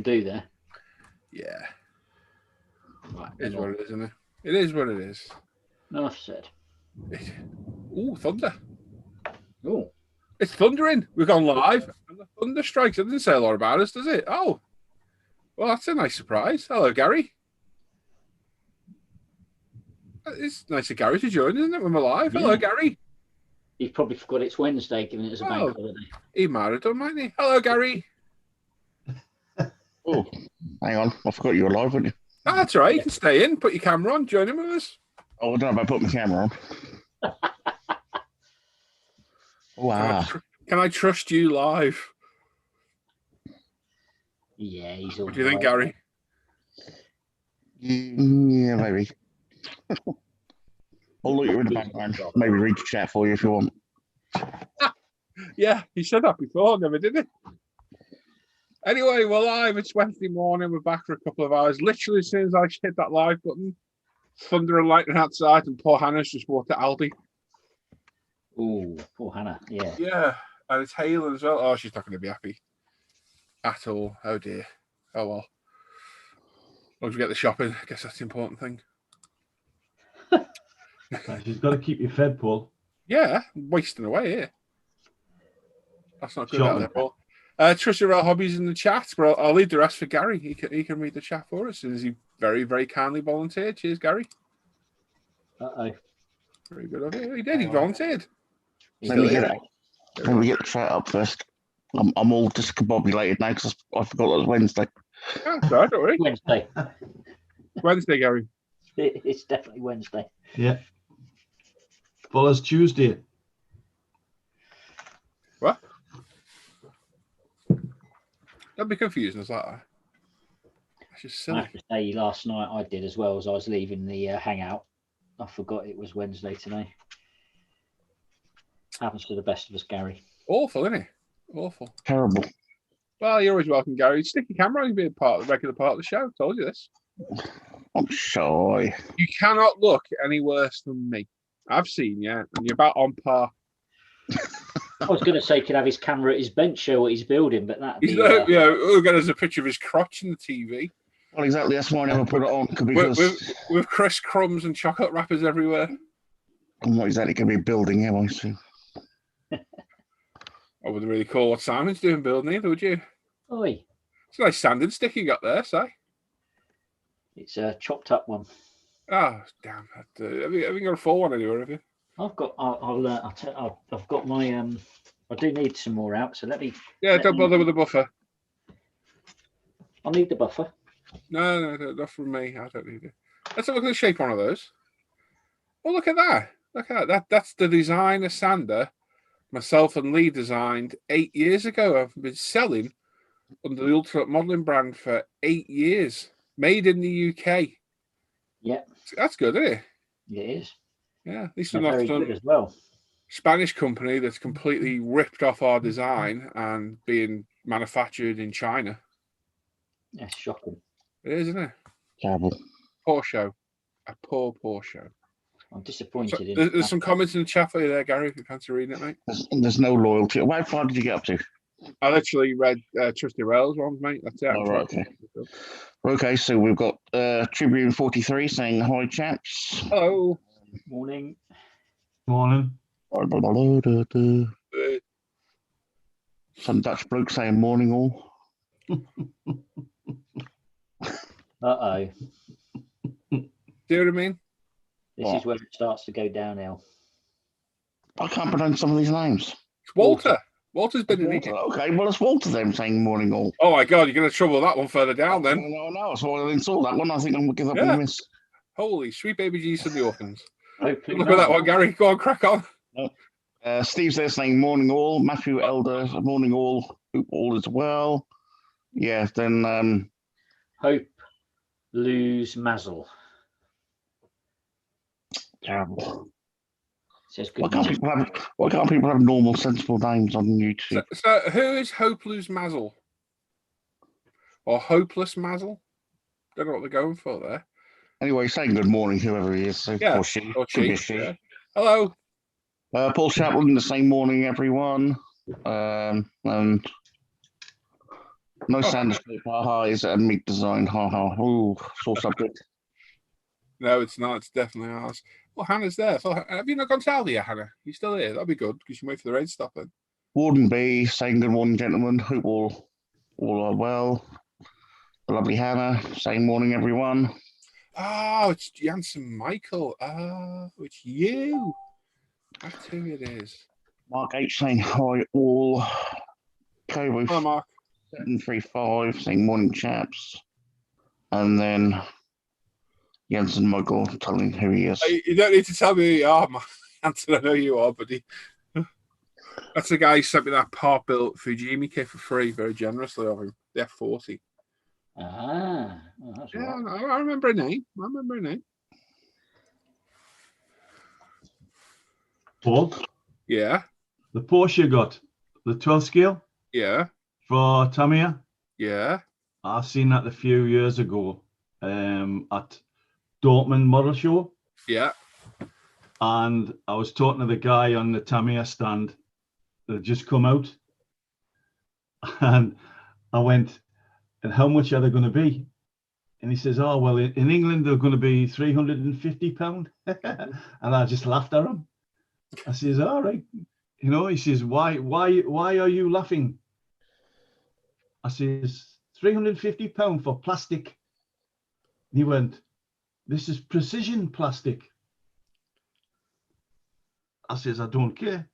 do there. Yeah. Right, It is what it is, isn't it? It is what it is. Enough said. Ooh, thunder. Oh. It's thundering. We've gone live. And the thunder strikes. It doesn't say a lot about us, does it? Oh. Well, that's a nice surprise. Hello, Gary. It's nice of Gary to join, isn't it, when we're live? Hello, Gary. He's probably forgot it's Wednesday, given it as a bank holiday. He might have done, mightn't he? Hello, Gary. Oh, hang on. I forgot you were live, weren't you? Oh, that's right. You can stay in, put your camera on, join in with us. Oh, I don't know if I put my camera on. Wow. Can I trust you live? Yeah, he's all What do you think, Gary? Yeah, maybe. I'll look you in the background. Maybe read the chat for you if you want. Yeah, he said that before, never did it. Anyway, we're live. It's Wednesday morning. We're back for a couple of hours. Literally, as soon as I hit that live button, thunder and lightning outside, and poor Hannah's just walked to Aldi. Oh, poor Hannah. Yeah. Yeah, and it's hailing as well. Oh, she's not going to be happy at all. Oh dear. Oh well. As long as we get the shopping, I guess that's the important thing. She's got to keep you fed, Paul. Yeah, I'm wasting away here. That's not good Shopping. out there, Paul. Trust your hobbies in the chat, but I'll leave the rest for Gary. He can read the chat for us, as he very, very kindly volunteered. Cheers, Gary. Uh-oh. Very good of you. He did. He volunteered. Let me get the chat up first. I'm all discombobulated now because I forgot it was Wednesday. Oh, sorry, don't worry. Wednesday. Wednesday, Gary. It's definitely Wednesday. Yeah. Well, it's Tuesday. What? Don't be confusing us like that. That's just I silly. have to say, last night I did as well as I was leaving the hangout. I forgot it was Wednesday today. Happens to the best of us, Gary. Awful, isn't it? Awful. Terrible. Well, you're always welcome, Gary. Stick your camera on. You'll be a regular part of the show. I told you this. I'm shy. You cannot look any worse than me. I've seen you, and you're about on par. I was going to say, could have his camera at his bench, show what he's building, but that. We'll get us a picture of his crotch in the TV. Well, exactly. That's why I never put it on. Because With Chris crumbs and chocolate wrappers everywhere. I'm not exactly going to be building him, I see. I wouldn't really call what Simon's doing building either, would you? Oi. It's a nice sanding stick you got there, say. It's a chopped up one. Oh, damn. Have you got a full one anywhere, have you? I've got. I've got my. I do need some more out. So let me. Yeah, don't bother with the buffer. I'll need the buffer. No, not from me. I don't need it. Let's have a look at the shape of one of those. Oh, look at that. Look at that. That's the designer sander myself and Lee designed 8 years ago. I've been selling under the Ultimate Modeling brand for 8 years. Made in the UK. Yeah. That's good, isn't it? It is. Yeah. At least They're not very some good as well. Spanish company that's completely ripped off our design and being manufactured in China. That's shocking. It is, isn't it? Terrible. Poor show. A poor show. I'm disappointed. There's some comments in the chat for you there, Gary, if you fancy reading it, mate. There's no loyalty. How far did you get up to? I literally read Trusty Rails ones, mate. That's it. Oh, right, okay. Okay, so we've got Tribune 43 saying hi, chaps. Hello. Morning. Morning. Some Dutch bloke saying morning all. Uh-oh. Do you know what I mean? This is where it starts to go downhill. I can't pronounce some of these names. It's Walter. Walter's been in it. Okay, well, it's Walter then saying morning all. Oh, my God, you're going to trouble that one further down then. No, so I installed that one. I think I'm going to give up on this. Holy sweet baby Jesus of the orphans. Hopefully Look at that one, Gary. Go on, crack on. Steve's there saying morning all. Matthew Elder, morning all. Hope all is well. Yeah, then... Hope lose Mazel. Terrible. Says Why good can't people have normal, sensible names on YouTube? So who is Hopeless Mazel? Or Hopeless Mazel? Don't know what they're going for there. Anyway, saying good morning, whoever he is. So, Yeah, or she. or Could be she. she. Yeah. Hello. Paul Chaplin, the same morning, everyone. And No Oh. Sanders shape, haha, is it a meat design, haha. Ooh, sore subject. No, it's not. It's definitely ours. Well, Hannah's there. So, have you not gone to Aldi yet, Hannah? You still here? That'd be good because you can wait for the rain to stop then. Warden B saying good morning, gentlemen. Hope all are well. The lovely Hannah saying morning, everyone. Oh, it's Jansen Michael. Oh, it's you. That's who it is. Mark H saying hi all. Kobo Hello, Mark. 735 saying morning, chaps. And then Jensen Michael telling who he is. You don't need to tell me who you are, Mark. Anton, I know you are, buddy. That's the guy who sent me that part-built Fujimi kit for free, very generously of him. The F40. Ah, oh, that's Yeah, right. I remember a name. Paul, Yeah, the Porsche you got, the 12 scale yeah, for Tamiya. yeah. I seen that a few years ago at Dortmund Model Show. Yeah. And I was talking to the guy on the Tamiya stand that had just come out. And I went, and how much are they going to be? And he says, oh, well, in England, they're going to be £350. And I just laughed at him. I says, all right. You know, he says, why are you laughing? I says, £350 for plastic. And he went, this is precision plastic. I says, I don't care.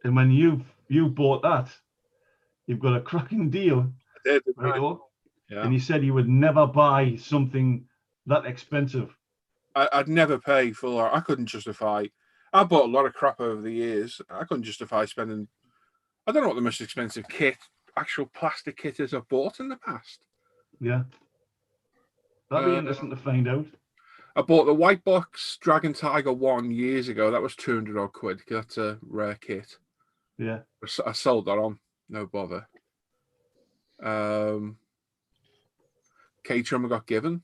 And when you bought that, you've got a cracking deal. I did. Right? Yeah. And he said he would never buy something that expensive. I'd never pay full. I couldn't justify. I bought a lot of crap over the years. I couldn't justify spending. I don't know what the most expensive actual plastic kit is I've bought in the past. Yeah. That'd be interesting to find out. I bought the white box Dragon Tiger 1 years ago. That was 200 odd quid. That's a rare kit. Yeah. I sold that on. No bother. Caterham I got given.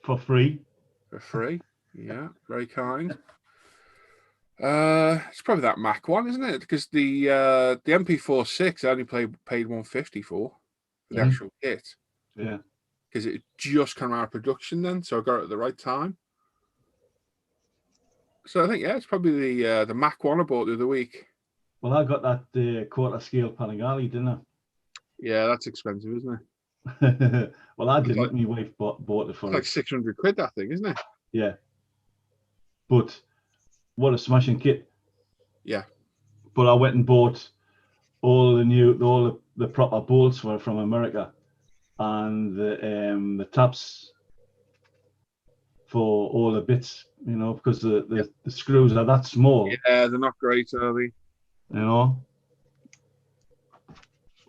For free. For free. Yeah, very kind. It's probably that Mac one, isn't it? Because the MP46 I only paid 150 for the actual kit. Yeah. Because it just came out of production then, so I got it at the right time. So I think it's probably the Mac one I bought the other week. Well, I got that quarter scale Panigale, didn't I? Yeah, that's expensive, isn't it? Well, I didn't. My wife bought it for it's like 600 quid, that thing, isn't it? Yeah. But what a smashing kit. Yeah. But I went and bought all the proper bolts from America, and the taps for all the bits, you know, because the screws are that small. Yeah, they're not great, are they? You know.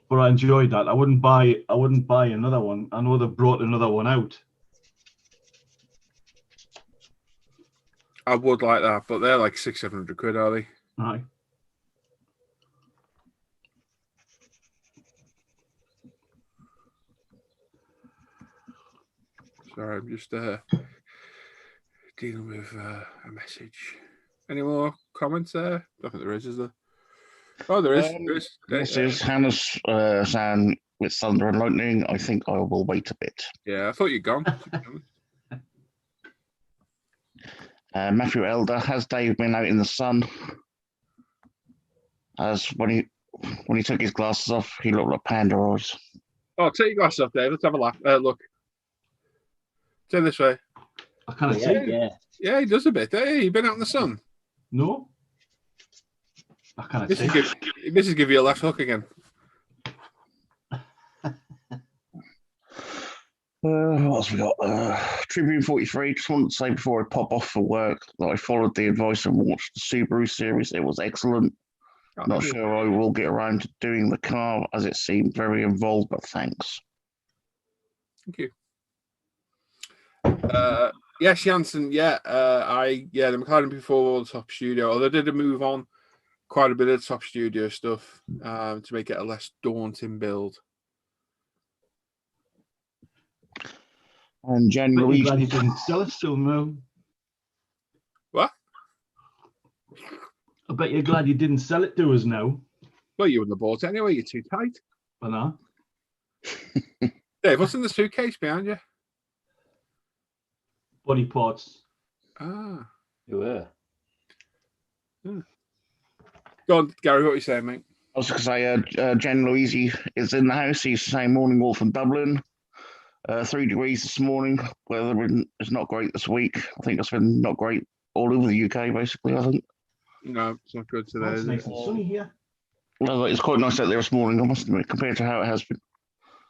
But I enjoyed that. I wouldn't buy another one. I know they've brought another one out. I would like that, but they're like 600-700 quid, are they? Aye. Sorry, I'm just dealing with a message. Any more comments there? I don't think there is there? Oh, there is. This is Hannah's saying with thunder and lightning. I think I will wait a bit. Yeah, I thought you'd gone. Matthew Elder, has Dave been out in the sun? As when he took his glasses off, he looked like panda eyes. Oh, take your glasses off, Dave. Let's have a laugh. Look. Turn this way. I kind of see it. Yeah, he does a bit. Hey, you been out in the sun? No. I kind of see it. This is give you a left hook again. What else we got? Tribune 43. Just wanted to say before I pop off for work that I followed the advice and watched the Subaru series. It was excellent. Not sure I will get around to doing the car as it seemed very involved, but thanks. Thank you. Yes, Jansen. Yeah, the McLaren before the Top Studio. Although they did move on quite a bit of Top Studio stuff to make it a less daunting build. And generally, glad he didn't sell it still, no. What? I bet you're glad you didn't sell it to us now. Well, you wouldn't have bought it anyway. You're too tight. I know. Dave, what's in the suitcase behind you? Body parts. Ah. You were. Go on, Gary, what are you saying, mate? I was going to say, Jen Louise is in the house. He's saying morning all from Dublin. 3 degrees this morning. Weather is not great this week. I think it's been not great all over the UK, basically, I think. No, it's not good today. Oh, it's Is nice it? and sunny here. Well, it's quite nice out there this morning, I must admit, compared to how it has been.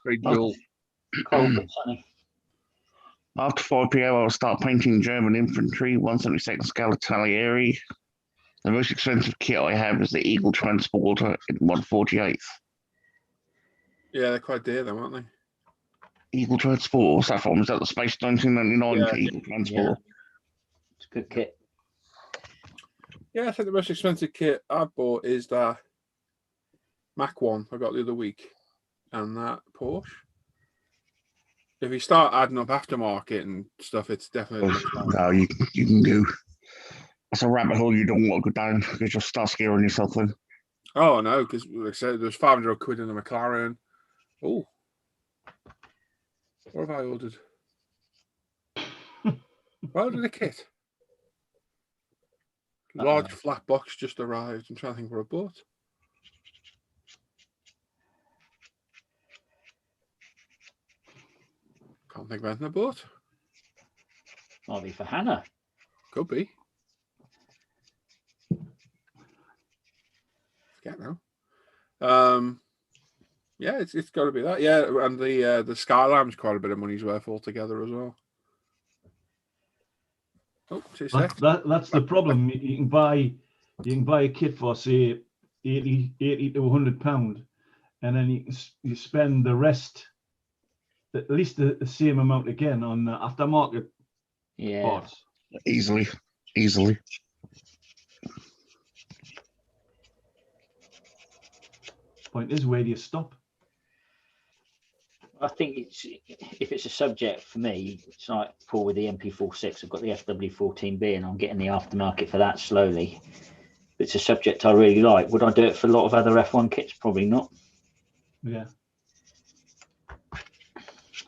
Very dull. Cold but sunny. After 5 p.m., I'll start painting German infantry, 172nd Scalataglieri. The most expensive kit I have is the Eagle Transporter in 148th. Yeah, they're quite dear, though, aren't they? Eagle Transporter, what's that from? Is that the Space 1999 Yeah. Eagle Transporter? It's a good kit. Yeah, I think the most expensive kit I bought is the Mac one I got the other week, and that Porsche. If you start adding up aftermarket and stuff, it's definitely much more. No, you can go. That's a rabbit hole you don't want to go down because you'll start scaring yourself then. Oh no, because like I said, there's 500 quid in the McLaren. Oh, what have I ordered? I ordered a kit. Large flat box just arrived. I'm trying to think what I bought. Can't think of anything I bought. Might be for Hannah. Could be. Forget now. Yeah, it's got to be that. Yeah, and the Skyline's quite a bit of money's worth altogether as well. Oh, 2 seconds. That's the problem. You can buy a kit for say 80 to £100, and then you spend the rest, at least the same amount again on aftermarket parts. Easily. Point is, where do you stop? I think if it's a subject for me, it's like Paul with the MP46. I've got the FW14B and I'm getting the aftermarket for that slowly. It's a subject I really like. Would I do it for a lot of other F1 kits? Probably not. Yeah.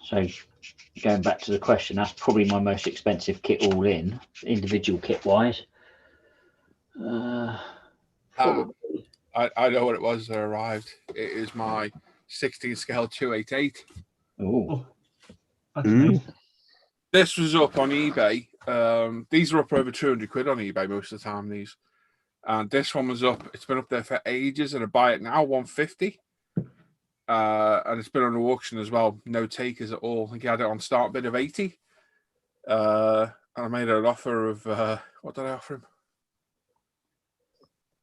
So going back to the question, that's probably my most expensive kit all in, individual kit wise. I know what it was that arrived. It is my 16 scale 288. Oh, That's nice. This was up on eBay. These are up over 200 quid on eBay most of the time. These, and this one was up. It's been up there for ages, and I buy it now 150. And it's been on auction as well. No takers at all. I think he had it on start bid of 80. And I made an offer of what did I offer him?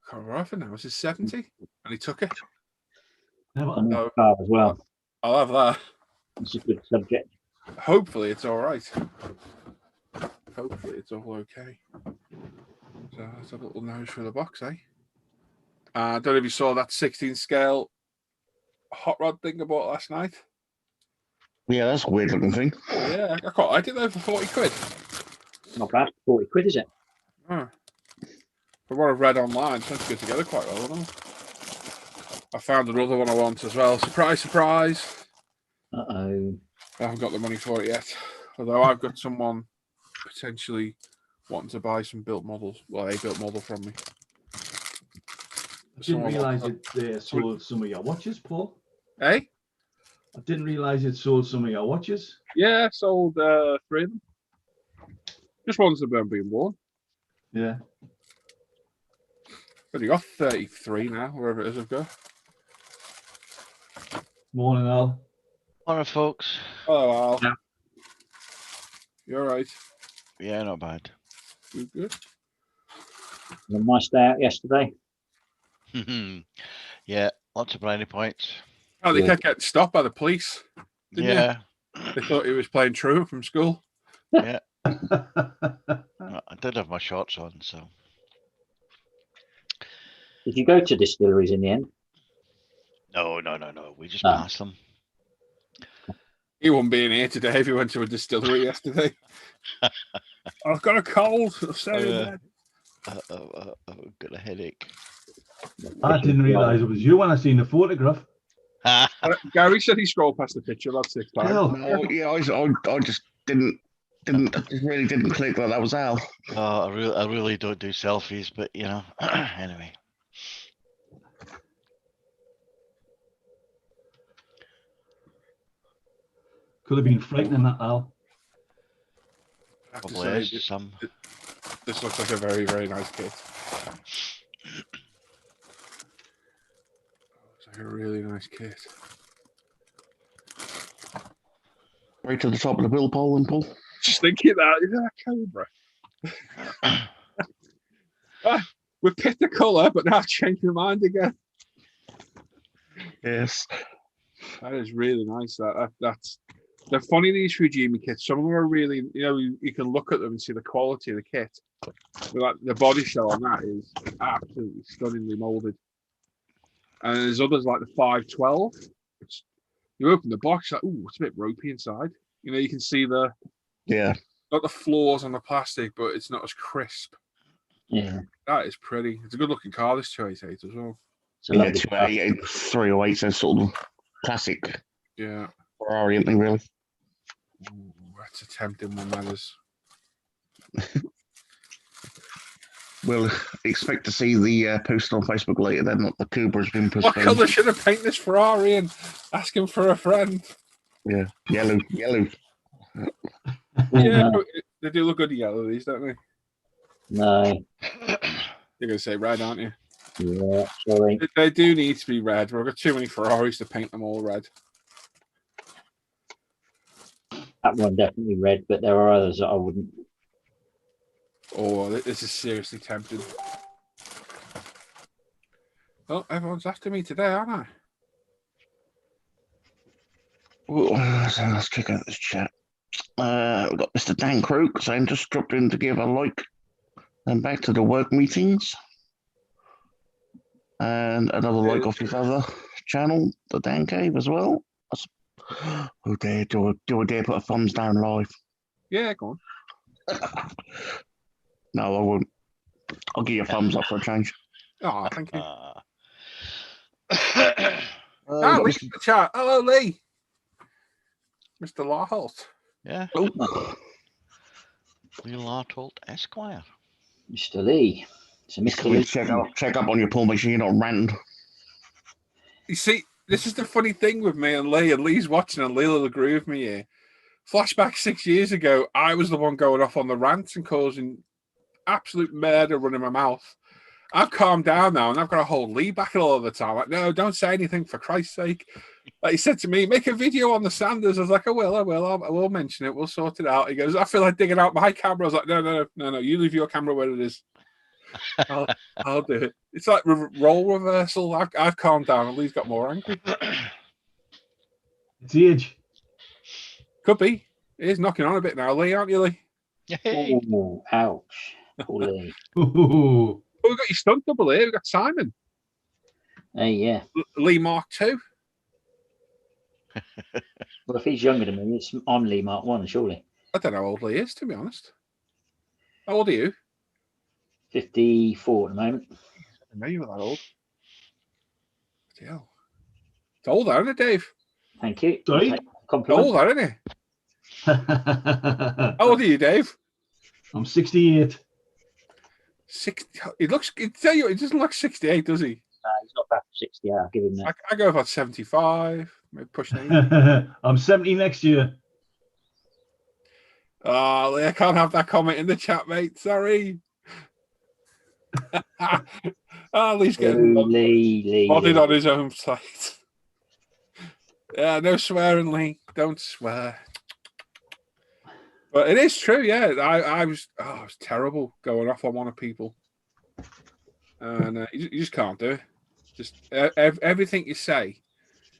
I can't remember what I offered now. Was it 70? And he took it. no. As well. I'll have that. It's a good subject. Hopefully it's all right. Hopefully it's all okay. So that's a little nose for the box, eh? I don't know if you saw that 16 scale hot rod thing I bought last night. Yeah, that's a weird looking thing. Yeah, I did that for 40 quid. Not bad. 40 quid, is it? Oh. From what I've read online, it tends to go together quite well, doesn't it? I found another one I want as well. Surprise, surprise. Uh-oh. I haven't got the money for it yet. Although I've got someone potentially wanting to buy some built models. Well, a built model from me. I didn't realise it sold some of your watches, Paul. Eh? I didn't realise it sold some of your watches. Yeah, sold 3 of them. Just ones that weren't being worn. Yeah. Only got 33 now, wherever it is I've got. Morning, Al. Morning, folks. Hello, Al. Yeah. You all right? Yeah, not bad. You good? A nice day out yesterday. Yeah, lots of brownie points. Oh, they kept getting stopped by the police. Didn't Yeah, They thought he was playing truant from school. yeah. I did have my shorts on, so. Did you go to distilleries in the end? No. We just passed them. He wouldn't be in here today if he went to a distillery yesterday. I've got a cold. I'll stay in bed. I've got a headache. I didn't realise it was you when I seen the photograph. Gary said he scrolled past the picture about 6 times. Hell, No, yeah, I just I just really didn't click that was Al. Oh, I really don't do selfies, but you know, anyway. could have been frightening that Al. I have to Probably say, is some. this looks like a very, very nice kit. It's like a really nice kit. Right to the top of the bill pole and pull. Just thinking that, is that Cobra? We picked the colour, but now I've changed my mind again. Yes. That is really nice. That's they're funny, these Fujimi kits. Some of them are really, you can look at them and see the quality of the kit. Like the body shell on that is absolutely stunningly molded. And there's others like the 512. You open the box, like, ooh, it's a bit ropey inside. You can see not the flaws on the plastic, but it's not as crisp. Yeah. That is pretty. It's a good looking car, this 288 as well. It's a Yeah, lovely car. 308, so sort of classic Yeah. Ferrari, isn't it, really? Ooh, that's a tempting one, that is. We'll expect to see the post on Facebook later then that the Cubra's been What postponed. colour should I paint this Ferrari in? Asking for a friend. Yeah, yellow. Yeah, they do look good in yellow, these, don't they? No. You're going to say red, aren't you? Yeah, sorry. They do need to be red. We've got too many Ferraris to paint them all red. That one definitely red, but there are others that I wouldn't. Oh, this is seriously tempting. Oh, everyone's after me today, aren't I? So let's check out this chat. We've got Mr. Dan Croak saying just dropped in to give a like and back to the work meetings. And another like off his other channel, the Dan Cave as well. Oh dear, do I dare put a thumbs down live? Yeah, go on. No, I won't. I'll give you a thumbs up for a change. Oh, thank you. We've Lee's in the chat. Hello, Lee. Mr. Lawholt. Yeah, got Lee Lartold Esquire. Mr. Lee. So Mr. Lee. check up on your pool, make sure you're not ranting. You see, this is the funny thing with me and Lee, and Lee's watching, and Lee will agree with me here. Flashback 6 years ago, I was the one going off on the rants and causing absolute murder running my mouth. I've calmed down now, and I've got to hold Lee back all the time. Like, no, don't say anything, for Christ's sake. Like he said to me, make a video on the Sanders. I was like, I will mention it. We'll sort it out. He goes, I feel like digging out my camera. I was like, no. You leave your camera where it is. I'll do it. It's like role reversal. I've calmed down, and Lee's got more angry. It's age. Could be. He is knocking on a bit now, Lee, aren't you, Lee? Hey. Oh, ouch. Poor Lee. Ooh. Oh, we've got your stunt double here. We've got Simon. Hey, yeah. Lee Mark II. Well, if he's younger than me, I'm Lee Mark 1, surely. I don't know how old Lee is, to be honest. How old are you? 54 at the moment. I didn't know you were that old. Hell. It's older, isn't it, Dave? Thank you. Sorry? It's Compliment. older, isn't it? How old are you, Dave? I'm 68. 60. He doesn't look 68, does he? He's not bad for 60. I'll give him that. I go about 75, maybe pushing 80. I'm 70 next year. Oh, Lee, I can't have that comment in the chat, mate. Sorry. Lee's getting Lee. modded on his own site. Yeah, no swearing, Lee. Don't swear. But it is true, yeah. I was terrible going off on one of people. And you just can't do it. Just everything you say,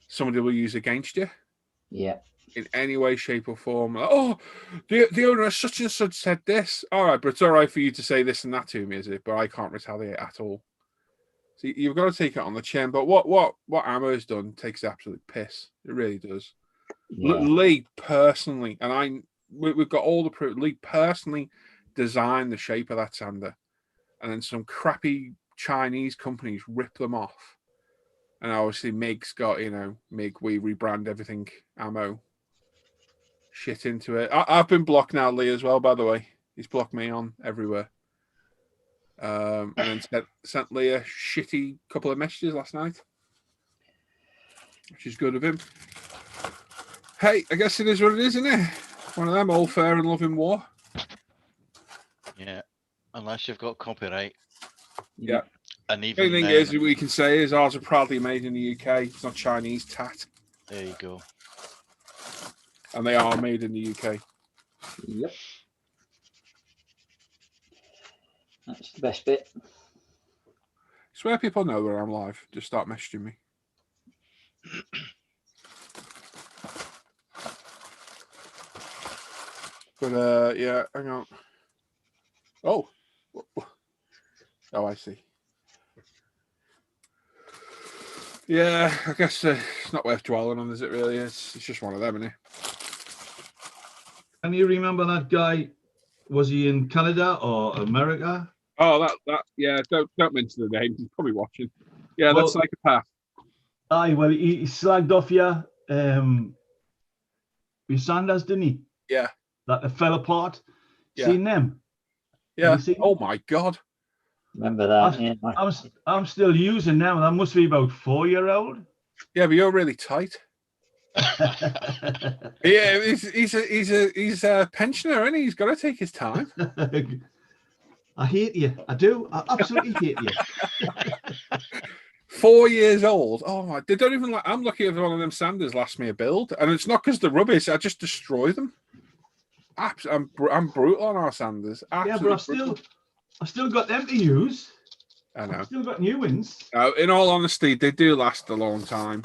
somebody will use against you. Yeah. In any way, shape, or form. Like, oh, the owner of such and such said this. All right, but it's all right for you to say this and that to me, is it? But I can't retaliate at all. So you've got to take it on the chin. But what Ammo's done takes absolute piss. It really does. Yeah. Lee personally, and we've got all the proof. Lee personally designed the shape of that sander, and then some crappy Chinese companies rip them off. And obviously MIG's got, MIG, we rebrand everything, ammo, shit into it. I've been blocked now, Lee, as well, by the way. He's blocked me on everywhere. And then sent Lee a shitty couple of messages last night, which is good of him. Hey, I guess it is what it is, isn't it? One of them, all fair and love in war. Yeah, unless you've got copyright. Yeah. And The even only thing then, is, we can say is ours are proudly made in the UK. It's not Chinese tat. there you go. And they are made in the UK. Yep. That's the best bit. Swear people know where I'm live. Just start messaging me. But yeah, hang on. Oh, I see. Yeah, I guess it's not worth dwelling on, is it? Really, it's just one of them, isn't it? Can you remember that guy? Was he in Canada or America? Oh, that yeah. Don't mention the name. He's probably watching. Yeah, Well, that's psychopath. Aye, well, he slagged off your Sanders, didn't he? Yeah. That fell apart. Yeah. Seen them? Yeah. You seen Oh them? my God. Remember that? Yeah. I'm still using them. That must be about 4-year-old. Yeah, but you're really tight. Yeah, he's a pensioner, and he's got to take his time. I hate you. I do. I absolutely hate you. 4 years old. Oh my! They don't even like. I'm lucky if one of them Sanders lasts me a build, and it's not because they're rubbish. I just destroy them. I'm brutal on our Sanders. Absolutely Yeah, but I've still got them to use. I know. I've still got new ones. In all honesty, they do last a long time.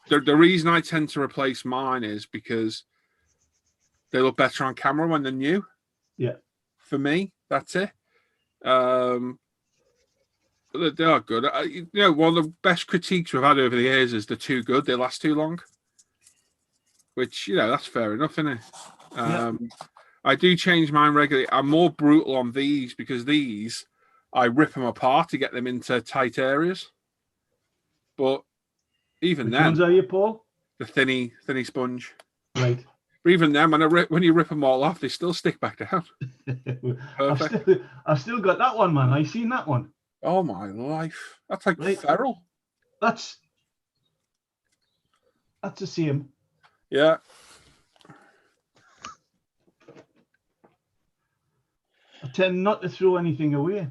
The reason I tend to replace mine is because they look better on camera when they're new. Yeah. For me, that's it. They are good. One of the best critiques we've had over the years is they're too good. They last too long. Which, that's fair enough, isn't it? I do change mine regularly. I'm more brutal on these because these, I rip them apart to get them into tight areas. But even Which then, ones are you, Paul? the thinny sponge. Right. But even then, when you rip them all off, they still stick back down. Perfect. I've still got that one, man. I seen that one. Oh my life! That's like feral. That's the same. Yeah. I tend not to throw anything away.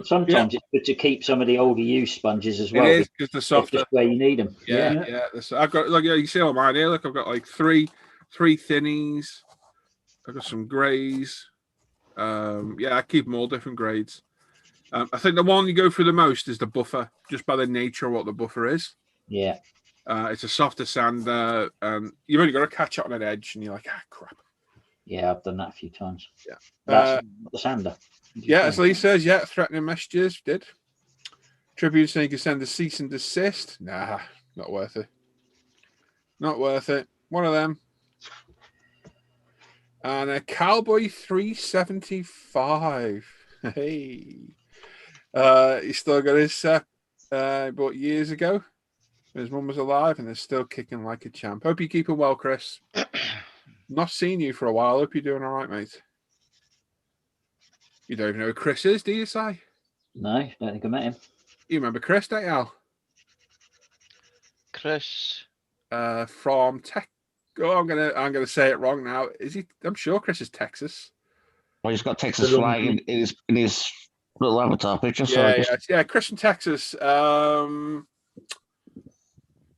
Sometimes it's good to keep some of the older used sponges as well. It is because they're softer. Just where you need them. Yeah. I've got you see on mine here. Look, I've got like three thinnies. I've got some greys. I keep them all different grades. I think the one you go through the most is the buffer, just by the nature of what the buffer is. Yeah. It's a softer sander, and you've only got to catch it on an edge, and you're like, crap. Yeah, I've done that a few times. Yeah. That's the sander. Yeah, as Lee says, threatening messages, did. Tribune saying you can send a cease and desist. Nah, not worth it. Not worth it. One of them. And a Cowboy 375. Hey. He still got his set bought years ago. His mum was alive and is still kicking like a champ. Hope you keep him well, Chris. Not seen you for a while. Hope you're doing all right, mate. You don't even know who Chris is, do you, Si? No, don't think I met him. You remember Chris, don't you, Al? Chris. From Tech. Oh, I'm gonna say it wrong now. Is he? I'm sure Chris is Texas. Well, he's got Texas flag in his little avatar picture. Yeah. Chris from Texas. How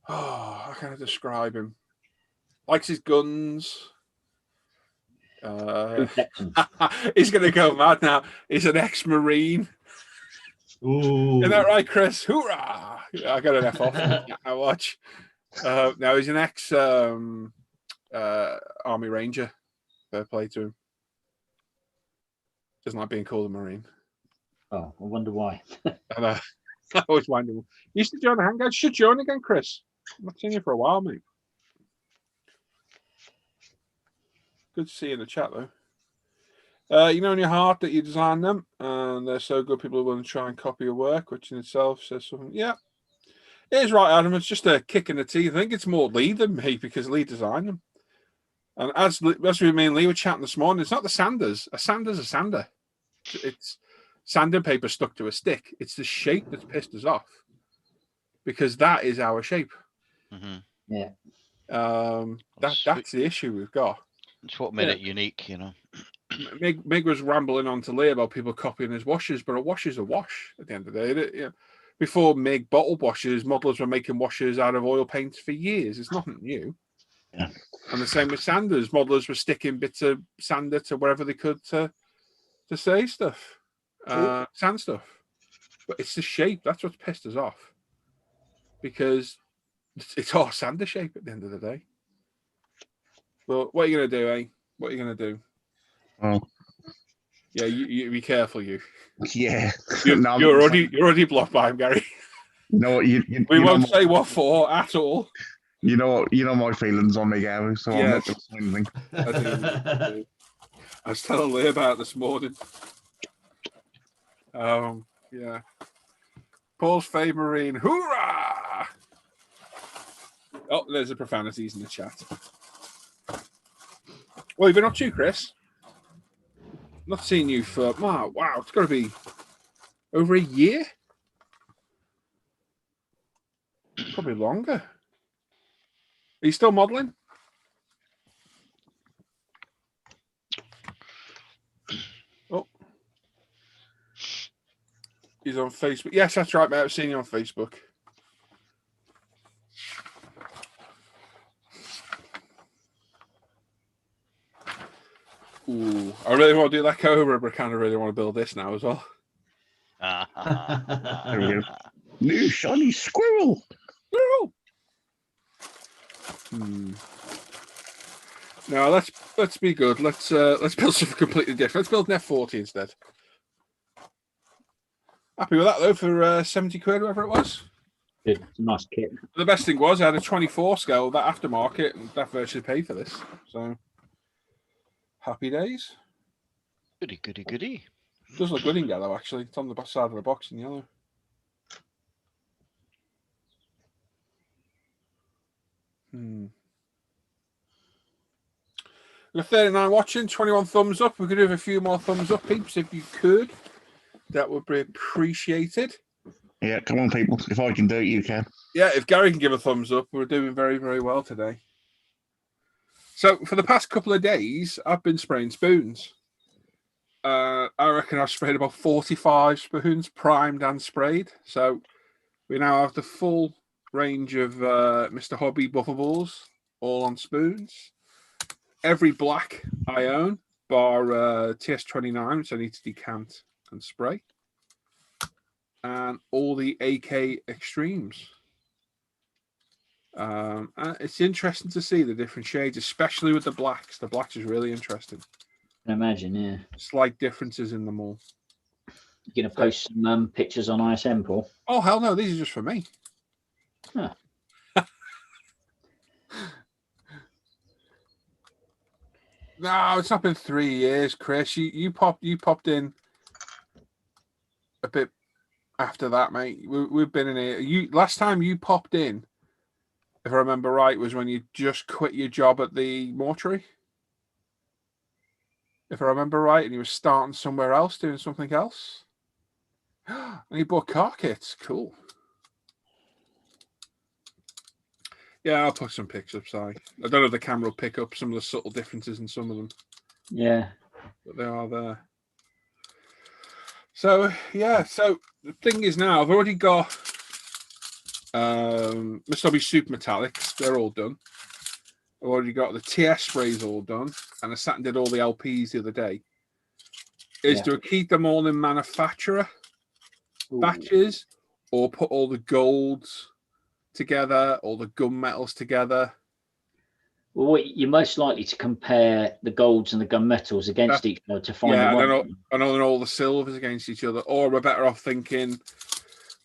can I describe him? Likes his guns. He's gonna go mad now. He's an ex-Marine. Ooh. Isn't that right, Chris? Hoorah! I got an F off. I watch. Now he's an ex-Army Ranger. Fair play to him. Doesn't like being called a Marine. Oh, I wonder why. And, I always wonder. You used to join the hangout. Should join again, Chris. I've not seen you for a while, mate. Good to see you in the chat, though. You know in your heart that you designed them, and they're so good people are willing to try and copy your work, which in itself says something. Yeah, it is right, Adam. It's just a kick in the teeth. I think it's more Lee than me because Lee designed them. And as me and Lee were chatting this morning, it's not the sanders. A sander's a sander. It's sanding paper stuck to a stick. It's the shape that's pissed us off because that is our shape. Mm-hmm. Yeah. That's the issue we've got. It's what made it unique, you know. Meg was rambling on to Lee about people copying his washes, but a wash is a wash at the end of the day. You know, before Meg bottled washes, modellers were making washes out of oil paints for years. It's nothing new. Yeah. And the same with sanders. Modellers were sticking bits of sander to wherever they could to say stuff, sand stuff. But it's the shape. That's what's pissed us off. Because it's our sander shape at the end of the day. But what are you going to do, eh? What are you going to do? Well, yeah, you be careful, you. Yeah. You're already blocked by him, Gary. You know what? We won't say what for at all. You know my feelings on me, Gary, so I'm not going to say anything. I was telling Lee about it this morning. Yeah. Paul's favourite marine, hoorah! Oh, there's the profanities in the chat. Well, you've been up to, Chris? Not seen you for wow, it's got to be over a year, probably longer. Are you still modelling? Oh, he's on Facebook. Yes, that's right, mate. I've seen you on Facebook. Ooh, I really want to do that Cobra, but I kind of really want to build this now as well. There we go. New shiny squirrel. Now let's be good. Let's build something completely different. Let's build an F40 instead. Happy with that though for 70 quid, whatever it was. Good, nice kit. The best thing was I had a 24 scale, that aftermarket, and that virtually paid for this. So happy days. Goody. It does look good in yellow actually. It's on the side of the box in yellow. We've got 39 watching, 21 thumbs up. We could have a few more thumbs up, peeps, if you could. That would be appreciated. Yeah, come on, people. If I can do it, you can. Yeah, if Gary can give a thumbs up, we're doing very, very well today. So for the past couple of days, I've been spraying spoons. I reckon I've sprayed about 45 spoons, primed and sprayed. So we now have the full range of Mr. Hobby buffer balls, all on spoons. Every black I own, bar TS29, which I need to decant and spray. And all the AK Extremes. It's interesting to see the different shades, especially with the blacks. The blacks is really interesting. I can imagine, yeah. Slight differences in them all. You're going to post some pictures on ISM, Paul? Oh, hell no, these are just for me. Huh. No, it's not been 3 years, Chris. You popped in a bit after that, mate. We've been in here. Last time you popped in, if I remember right, was when you just quit your job at the mortuary. If I remember right, and you were starting somewhere else, doing something else. And you bought car kits. Cool. Yeah, I'll put some pics up, Si. I don't know if the camera will pick up some of the subtle differences in some of them. Yeah. But they are there. So, yeah. So, the thing is now, I've already got Mr. Hobby Super Metallics. They're all done. I've already got the TS sprays all done. And I sat and did all the LPs the other day. Do I keep them all in manufacturer batches or put all the golds together, all the gunmetals together? Well, you're most likely to compare the golds and the gunmetals against each other to find the one. And all the silvers against each other. Or we're better off thinking,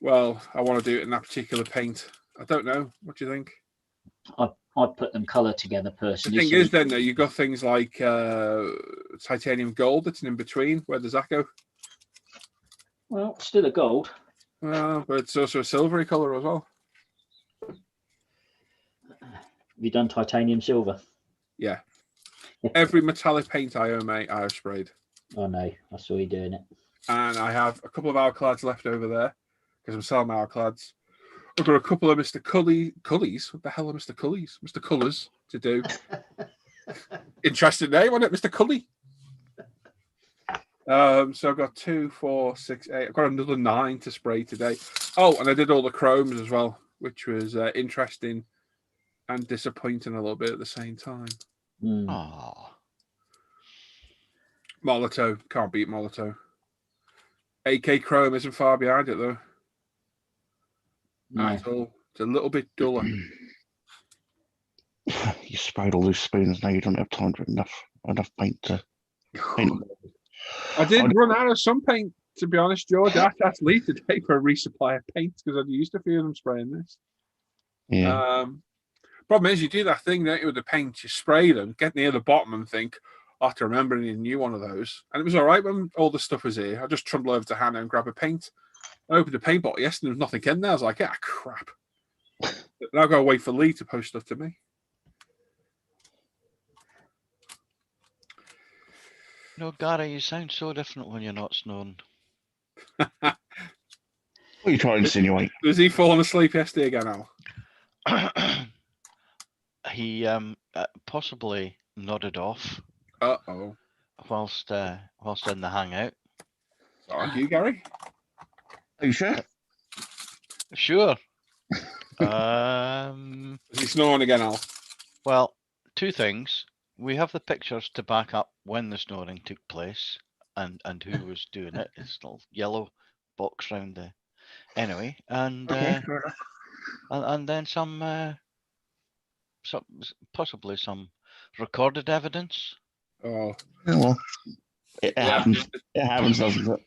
well, I want to do it in that particular paint. I don't know. What do you think? I I'd put them colour together The personally. thing so is, then you've got things like titanium gold. That's an in between. Where does that go? well, still a gold. But it's also a silvery color as well. Have you done titanium silver? Yeah. Every metallic paint I own, mate, I have sprayed. Oh no, I saw you doing it. And I have a couple of Alclads left over there because I'm selling my Alclads. I've got a couple of Mr. Cullies. What the hell are Mr. Cullies? Mr. Colours to do. Interesting name, wasn't it? Mr. Cully. So I've got 2, 4, 6, 8. I've got another 9 to spray today. Oh, and I did all the chromes as well, which was interesting and disappointing a little bit at the same time. Oh, Molotov, can't beat Molotov. AK Chrome isn't far behind it though. No. At all. It's a little bit duller. You sprayed all those spoons now. You don't have time for enough paint to paint. I did run out of some paint, to be honest, George. I asked Lee today for a resupply of paint because I'd used a few of them spraying this. Yeah. Problem is, you do that thing, don't you, with the paint? You spray them, get near the bottom, and think, I have to remember I need a new one of those. And it was all right when all the stuff was here. I just trundle over to Hannah and grab a paint. I opened the paint bottle yesterday, there was nothing in there. I was like, crap. Now I've got to wait for Lee to post stuff to me. no, Gary, you sound so different when you're not snoring. What are you trying to insinuate? Was he falling asleep yesterday again, Al? He possibly nodded off Uh-oh. whilst in the hangout. Are you, Gary? Are you sure? Sure. Is he snoring again, Al? Well, 2 things. We have the pictures to back up when the snoring took place and who was doing it. It's a little yellow box round there. Anyway, and Okay, fair enough. and then some possibly some recorded evidence. Oh, Yeah, well, it happens. It happens, doesn't it?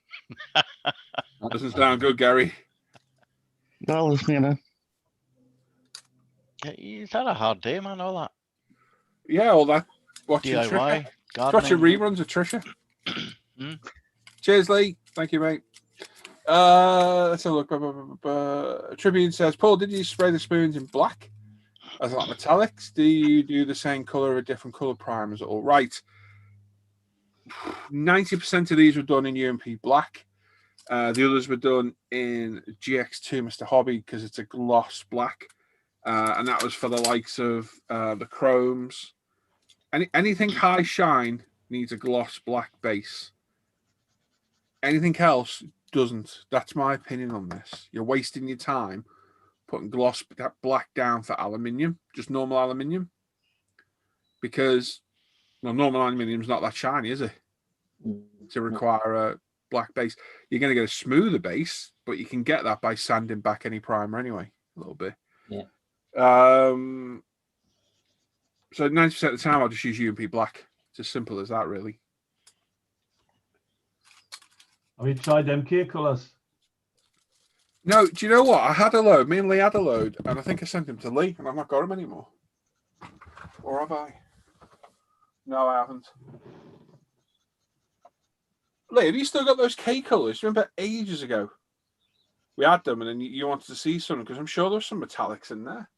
doesn't sound good, Gary. Well, you know. Yeah, you've had a hard day, man. All that Yeah, all that. Watching Trisha. DIY Watching gardening. reruns of Trisha. Hmm. Cheers, Lee. Thank you, mate. Let's have a look. Tribune says, Paul, did you spray the spoons in black as like metallics? Do you do the same color or different color primers? All right. 90% of these were done in UMP black. The others were done in GX2 Mr. Hobby because it's a gloss black. And that was for the likes of the chromes. Anything high shine needs a gloss black base. Anything else doesn't. That's my opinion on this. You're wasting your time putting gloss black down for aluminium, just normal aluminium. Because normal aluminium is not that shiny, is it? To require a black base. You're going to get a smoother base, but you can get that by sanding back any primer anyway, a little bit. Yeah. So 90% of the time, I'll just use UMP black. It's as simple as that, really. Have you tried MK colours? No, do you know what? I had a load. Me and Lee had a load, and I think I sent him to Lee, and I've not got him anymore. Or have I? No, I haven't. Lee, have you still got those K colours? Remember ages ago? We had them, and then you wanted to see some, because I'm sure there's some metallics in there.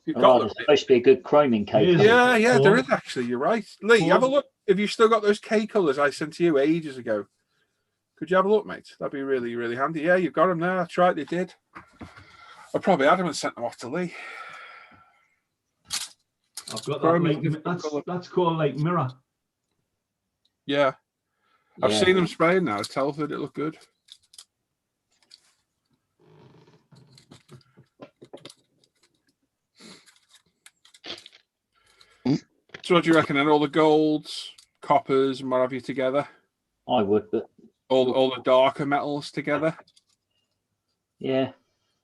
You've got Oh, them. there's supposed to be a good chroming cake. Yeah, there Four. is actually. You're right. Lee, have a look. If you've still got those K colours I sent to you ages ago, could you have a look, mate? That'd be really, really handy. Yeah, you've got them there. That's right, they did. I probably had them and sent them off to Lee. I've got Chrome that. is Like, different that's colour. that's called like mirror. Yeah. I've Yeah. seen them spraying now. Telford, it looked good. So what do you reckon then? All the golds, coppers, and what have you together? I would, but All the darker metals together? yeah.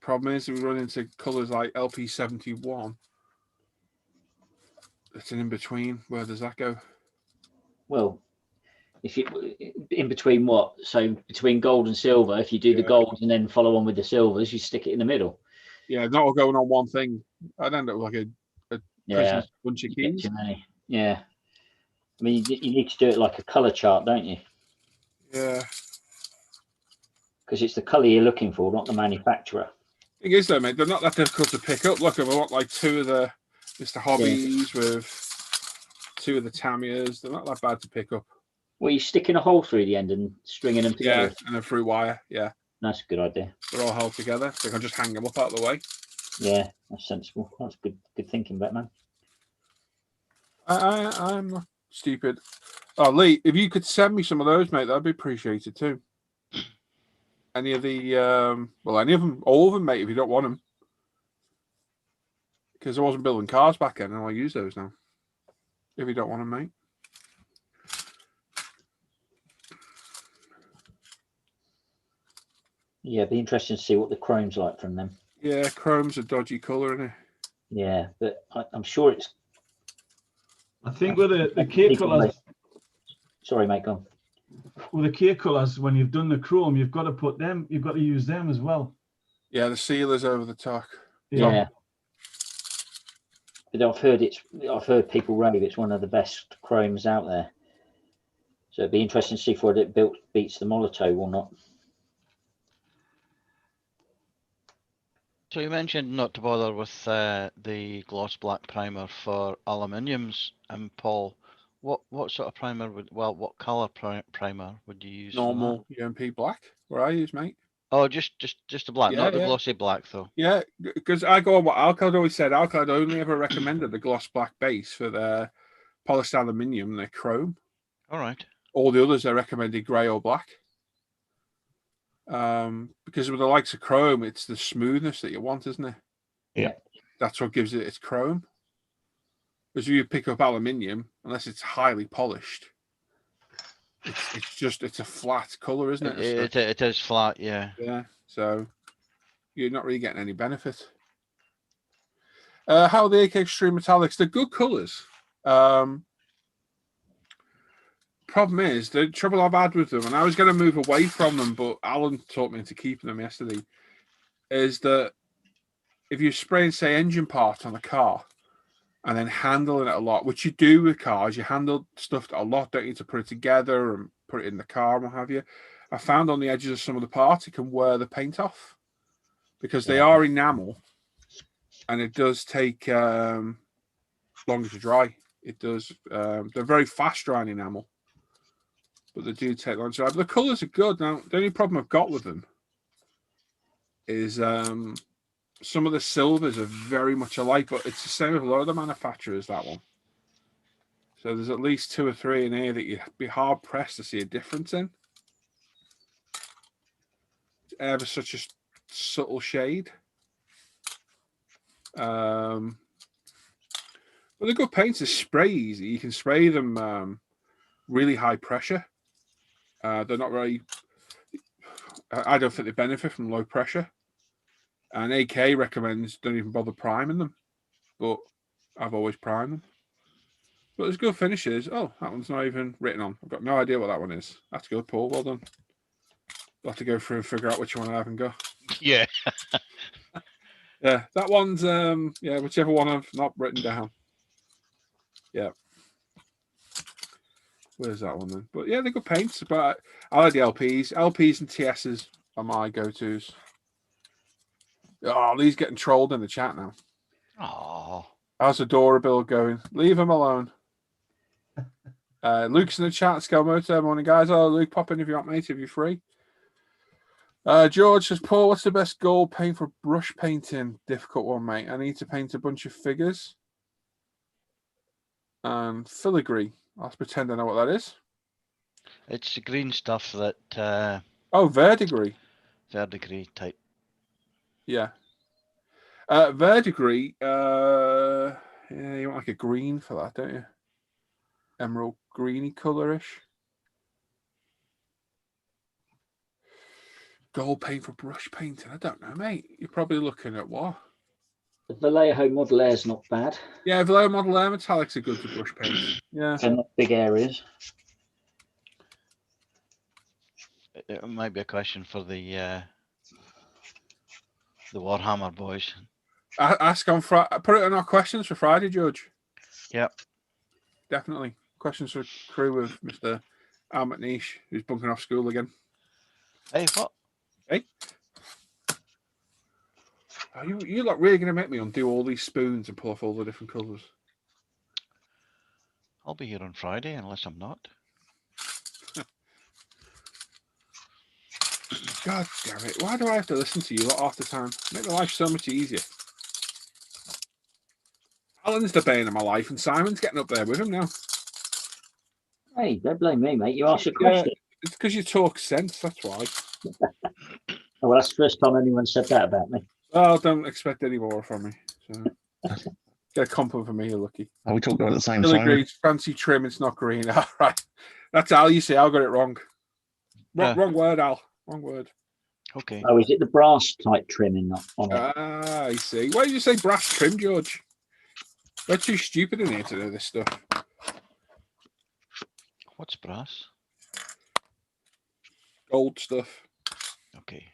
Problem is we run into colours like LP71. It's an in-between. Where does that go? Well, if you in between what? So between gold and silver, if you do the Yeah. gold and then follow on with the silvers, you stick it in the middle. Yeah, not all going on one thing. I'd end up with like Yeah, bunch of you get keys. too many. Yeah, I mean, you need to do it like a color chart, don't you? Yeah. Because it's the color you're looking for, not the manufacturer. Thing is, though, mate, they're not that difficult to pick up. Look, I want like 2 of the Mr. Hobbies with 2 of the Tamias. They're not that bad to pick up. Well, you're sticking a hole through the end and stringing them together. Yeah, and then through wire. Yeah, That's a good idea. they're all held together. So I can just hang them up out of the way. Yeah, that's sensible. That's good thinking, Batman. I'm not stupid. Oh, Lee, if you could send me some of those, mate, that'd be appreciated too. Any of the, any of them, all of them, mate, if you don't want them. Because I wasn't building cars back then, and I'll use those now. If you don't want them, mate. Yeah, it'd be interesting to see what the chrome's like from them. Yeah, chrome's a dodgy colour, isn't it? Yeah, but I'm sure it's. I think with the K colours, sorry, mate, go on. with the K colours, when you've done the chrome, you've got to put them. You've got to use them as well. Yeah, the sealers over the top. Yeah. But I've heard people rave it's one of the best chromes out there. So it'd be interesting to see if it beats the Molotov or not. So you mentioned not to bother with the gloss black primer for aluminiums, and Paul, what sort of primer what color primer would you use? Normal UMP black, where I use, mate. Oh, just the black, Yeah, not the yeah. glossy black though. Yeah, because I go on what Alcalad always said. Alcalad only ever recommended the gloss black base for their polished aluminium and their chrome. All right. All the others they recommended grey or black. Because with the likes of chrome, it's the smoothness that you want, isn't it? Yeah. That's what gives it its chrome. Because if you pick up aluminium, unless it's highly polished, it's a flat color, isn't it? It is flat, yeah. Yeah. So you're not really getting any benefit. How are the AK Extreme Metallics? They're good colors. Problem is, the trouble I've had with them, and I was going to move away from them, but Alan taught me into keeping them yesterday, is that if you're spraying, say, engine parts on a car and then handling it a lot, which you do with cars, you handle stuff a lot, don't you, to put it together and put it in the car and what have you. I found on the edges of some of the parts, it can wear the paint off because they are enamel and it does take longer to dry. It does. They're very fast drying enamel. But they do take long time. The colours are good. Now, the only problem I've got with them is some of the silvers are very much alike, but it's the same with a lot of the manufacturers, that one. So there's at least 2 or 3 in here that you'd be hard-pressed to see a difference in. It's ever such a subtle shade. But the good paints are spray easy. You can spray them really high pressure. They're not very. I don't think they benefit from low pressure. And AK recommends don't even bother priming them, but I've always primed them. But there's good finishes. Oh, that one's not even written on. I've got no idea what that one is. That's good, Paul. Well done. I'll have to go through and figure out which one I haven't got. Yeah. Yeah, that one's whichever one I've not written down. Yeah. Where's that one then? But yeah, they're good paints. But I like the LPs. LPs and TSs are my go-tos. Oh, Lee's getting trolled in the chat now. Oh. How's the Dora build going? Leave him alone. Luke's in the chat. Skelmotor, morning, guys. Oh, Luke, pop in if you want, mate, if you're free. George says, Paul, what's the best gold paint for brush painting? Difficult one, mate. I need to paint a bunch of figures. And filigree. I'll pretend I know what that is. It's the green stuff that Verdigris. verdigris type. Yeah. Verdigris, you want like a green for that, don't you? Emerald greeny colorish. Gold paint for brush painting. I don't know, mate. You're probably looking at what? The Vallejo Model Air is not bad. Yeah, Vallejo Model Air metallics are good to brush paint. Yeah. They're not big areas. It might be a question for the Warhammer boys. Ask on Friday. Put it in our questions for Friday, George. Yep. Definitely. Questions for crew with Mr. Al McNeish, who's bunking off school again. Hey, what? Hey? Are you like really going to make me undo all these spoons and pull off all the different colours? I'll be here on Friday unless I'm not. God damn it. Why do I have to listen to you lot half the time? Make my life so much easier. Alan's the bane of my life and Simon's getting up there with him now. Hey, don't blame me, mate. You asked a Yeah, question. it's because you talk sense, that's why. Oh, well, that's the first time anyone said that about me. Well, don't expect any more from me. So. Get a compliment from me, you're lucky. Are we talking about the same Still song? agrees. Fancy trim, it's not green. All right. That's Al, you see. I got it wrong. Wrong word, Al. Wrong word. Okay. Oh, is it the brass type trimming on it? Ah, I see. Why did you say brass trim, George? We're too stupid in here to do this stuff. What's brass? Gold stuff. Okay.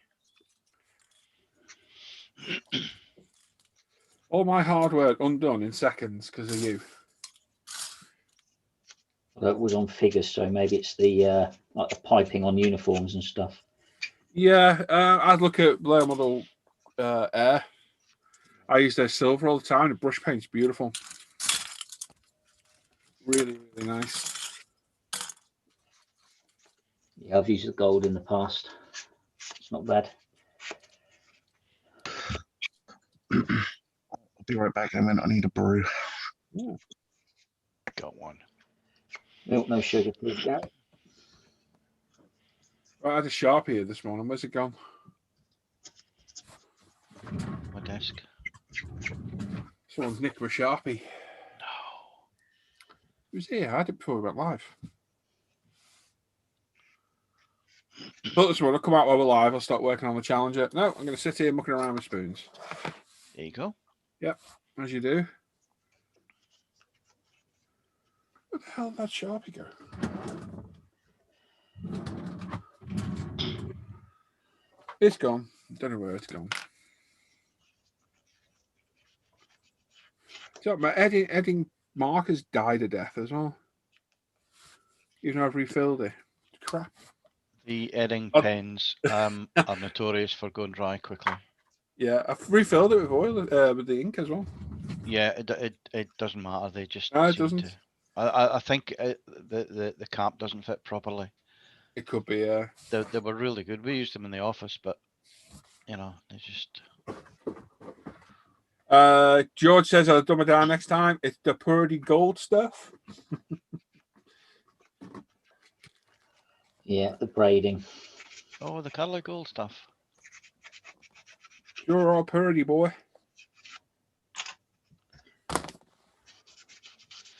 All my hard work undone in seconds because of you. That was on figures, so maybe it's the like the piping on uniforms and stuff. Yeah, I'd look at Blair Model Air. I use their silver all the time. The brush paint's beautiful. Really, really nice. Yeah, I've used the gold in the past. It's not bad. I'll be right back in a minute. I need a brew. Ooh. Got one. Milk, no sugar, please, Gary. I had a Sharpie here this morning. Where's it gone? My desk. Someone's nicked my Sharpie. No. It was here. I had it before we went live. But this one, I'll come out while we're live. I'll start working on the challenger. No, I'm going to sit here mucking around with spoons. There you go. Yep, as you do. Where the hell did that Sharpie go? It's gone. Don't know where it's gone. So my editing markers died a death as well. Even though I've refilled it. Crap. The edding Oh. pens are notorious for going dry quickly. Yeah, I've refilled it with oil, with the ink as well. Yeah, it doesn't matter. They just No, it seem doesn't. to. I think the cap doesn't fit properly. It could be. They were really good. We used them in the office, but you know they just. George says I'll dumb it down next time. It's the Purdy gold stuff. Yeah, the braiding. Oh, the colour gold stuff. You're all Purdy, boy.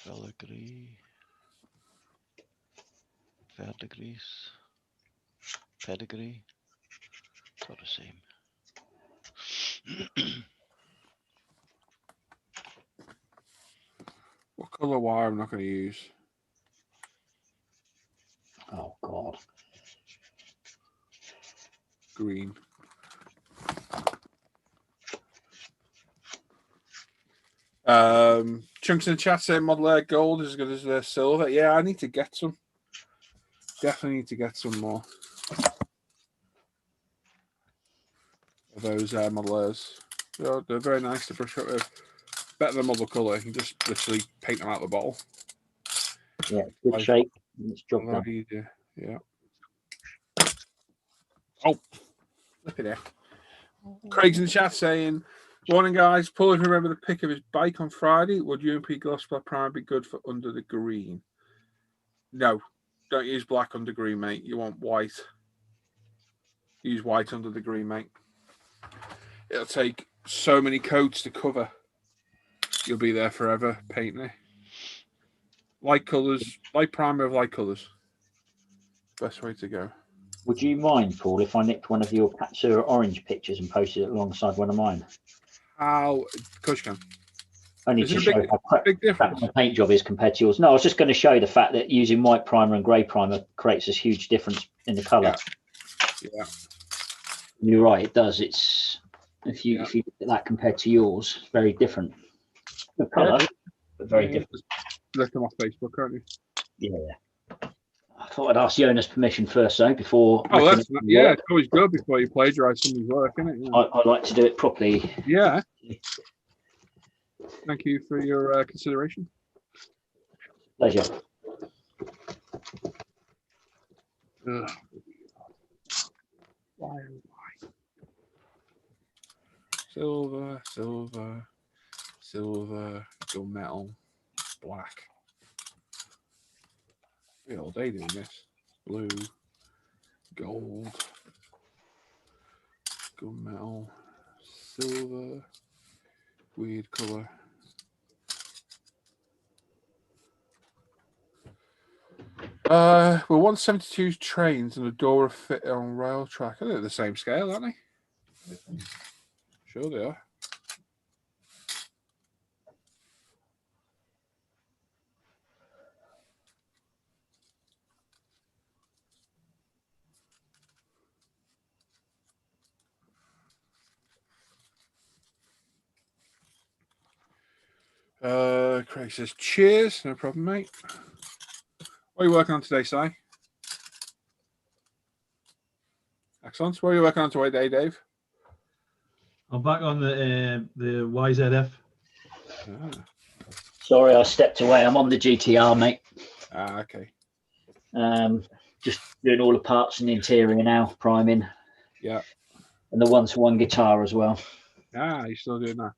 Filigree. Verdigris. Pedigree. It's all the same. What colour wire I'm not going to use? Oh God. Green. Chunks in the chat saying Model Air Gold is as good as silver. Yeah, I need to get some. Definitely need to get some more of those Model Airs. They're very nice to brush up with. Better than Model Colour. You can just literally paint them out of the bottle. Yeah, good shape. It's job A lot done. easier. Yeah. Oh, look at that. Craig's in the chat saying, morning guys, Paul, if you remember the pic of his bike on Friday, would UMP gloss black primer be good for under the green? No, don't use black under green, mate. You want white. Use white under the green, mate. It'll take so many coats to cover. You'll be there forever painting it. Light colours, light primer of light colours. Best way to go. Would you mind, Paul, if I nicked one of your Katsura orange pictures and posted it alongside one of mine? How? Of course you can. Only Is to there a show big- how crap Big difference. my paint job is compared to yours. No, I was just going to show the fact that using white primer and grey primer creates this huge difference in the colour. Yeah. You're right, it does. It's If you Yeah. if you look at that compared to yours, it's very different. The colour, but very Yeah, different. just let them off Facebook, can't you? Yeah. I thought I'd ask the owner's permission first, though, before. Oh, ripping that's it from yeah. work. It's always good before you plagiarize somebody's work, isn't it? I like to do it properly. Yeah. Thank you for your consideration. Pleasure. Ugh. Why, oh why? Silver, silver, silver, gunmetal, black. Be all day doing this. Blue, gold, gunmetal, silver, weird colour. Well, 172 trains and a door of fit on rail track. I think they're the same scale, aren't they? Sure they are. Craig says, cheers, no problem, mate. What are you working on today, Si? Excellent. What are you working on today, Dave? I'm back on the YZF. Ah, Sorry, I stepped away. I'm on the GTR, mate. Okay. Just doing all the parts and the interior now, priming. Yeah. And the one-to-one guitar as well. You're still doing that.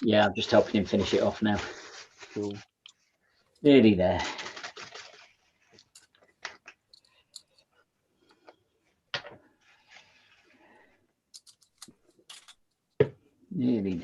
Yeah, I'm just helping him finish it off now. Cool. Nearly there. Nearly.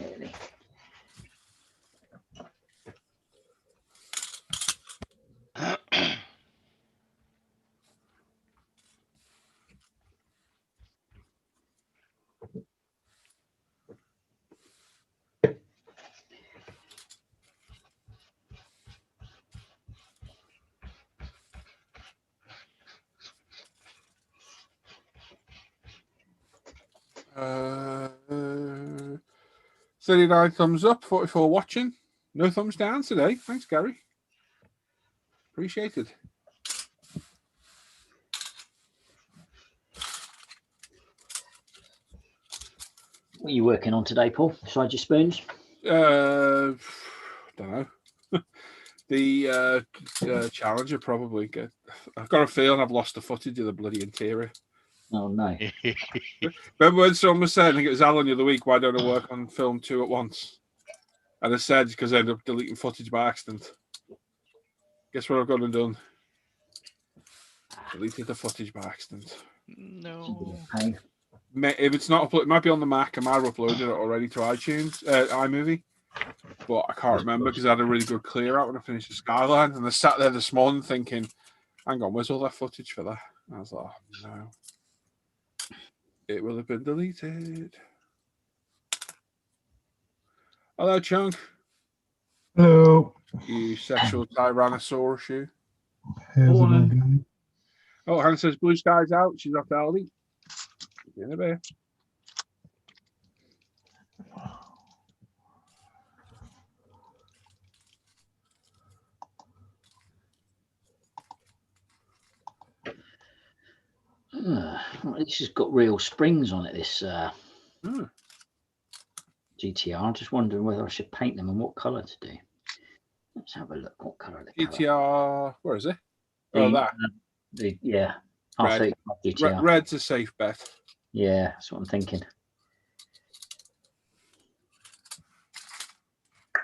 Uh, 39 thumbs up, 44 watching. No thumbs down today. Thanks, Gary. Appreciated. What are you working on today, Paul? Besides your spoons? Don't know. The Challenger probably. I've got a feeling I've lost the footage of the bloody interior. Oh, no. Remember when someone was saying, I think it was Alan the other week, why don't I work on film 2 at once? And I said, because I ended up deleting footage by accident. Guess what I've gone and done? Deleted the footage by accident. No. Pain. If it's not, it might be on the Mac. I might have uploaded it already to iTunes, iMovie. But I can't remember because I had a really good clear out when I finished the Skyline. And I sat there this morning thinking, hang on, where's all that footage for that? And I was like, oh, no. It will have been deleted. Hello, Chunk. Hello. You sexual tyrannosaurus, you. How's it all Morning. going? Oh, Hannah says Blue Sky's out. She's off to Aldi. In a bit. This has got real springs on it, this Hmm. GTR. I'm just wondering whether I should paint them and what colour to do. Let's have a look. What colour the colour? GTR, where is it? Oh, that. Yeah. Red. R35 GTR. Red's a safe bet. Yeah, that's what I'm thinking.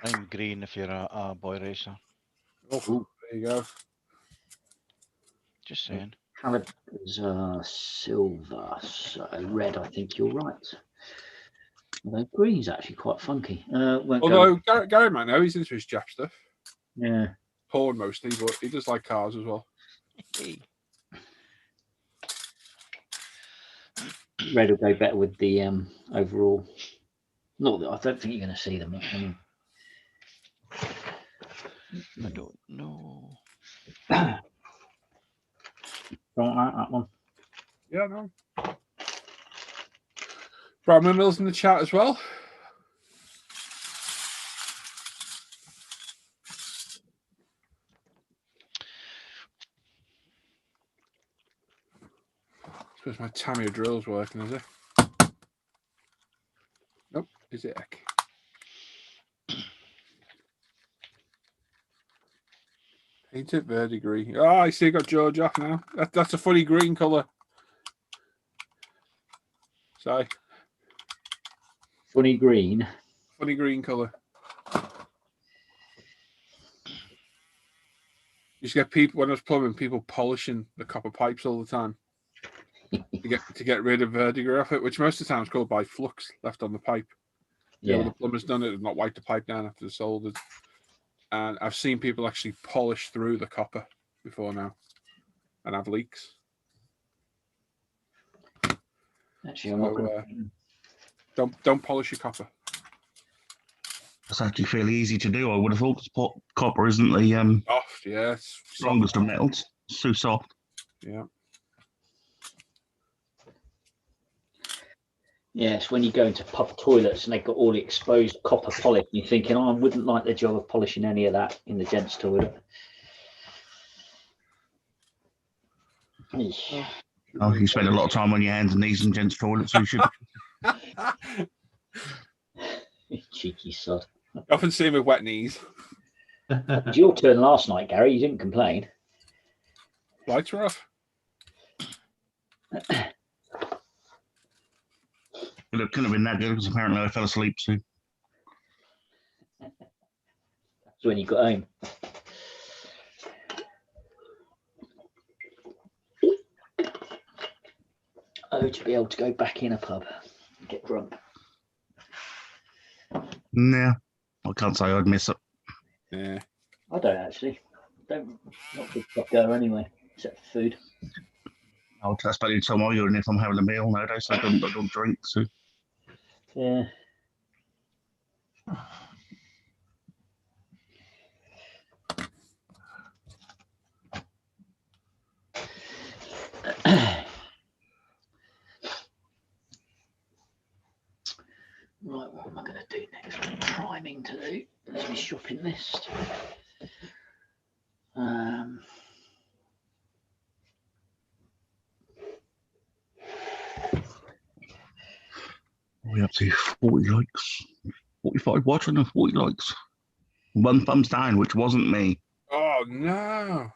I'm green if you're a boy racer. Oh, there you go. Just saying. Coloured is silver, so red. I think you're right. Although green's actually quite funky. Although Gary might know, he's into his Jap stuff. Yeah. Porn mostly, but he does like cars as well. Hey. Red will go better with the overall. Not that I don't think you're going to see them. I don't know. Don't like that one. Yeah, no. Bradman Mills in the chat as well. I suppose my Tamiya drill's working, is it? Nope, is it? Painted verdigris. Oh, I see. Got George off now. That's a funny green colour. Sorry, Funny green. funny green colour. You just get people when I was plumbing, people polishing the copper pipes all the time to get rid of verdigris off it, which most of the time is called by flux left on the pipe. Yeah, when the plumber's done it, they've not wiped the pipe down after the soldered. And I've seen people actually polish through the copper before now and have leaks. Actually, I'm not So, gonna... don't polish your copper. That's actually fairly easy to do. I would have thought, because copper isn't the Soft, yeah. It's strongest soft. of metals. It's so soft. Yeah. Yeah, it's when you go into pub toilets and they've got all the exposed copper polish, and you're thinking, oh, I wouldn't like the job of polishing any of that in the gents' toilet. Eesh. Oh, you spend a lot of time on your hands and knees in gents' toilets, so you should. Cheeky sod. I often see him with wet knees. It was your turn last night, Gary. You didn't complain. Lights are off. It couldn't have been that good because apparently I fell asleep too. That's when you got home. Oh, to be able to go back in a pub and get drunk. Nah, I can't say I'd miss it. Yeah. I don't actually. Not a big pub goer anyway, except for food. I'll that's about the time I urine if I'm having a meal nowadays. So I don't drink. So Yeah. Right, what am I going to do next? Priming to do. There's my shopping list. we're up to 40 likes, 45 watching and 40 likes. One thumbs down, which wasn't me. Oh no.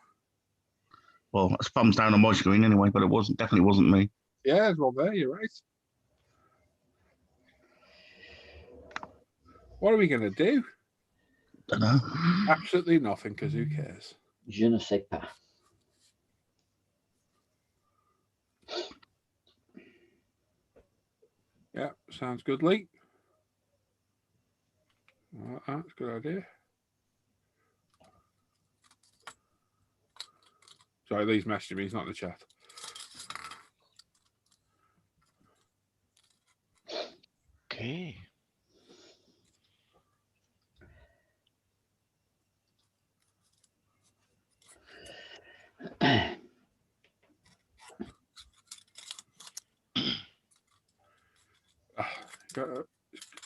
Well, that's thumbs down on my screen anyway, but it definitely wasn't me. Yeah, well there, you're right. What are we gonna do? Don't know. Absolutely nothing, because who cares? Je ne sais pas. Yeah, sounds good, Lee. That's a good idea. Sorry, Lee's messaging me. He's not in the chat. Okay.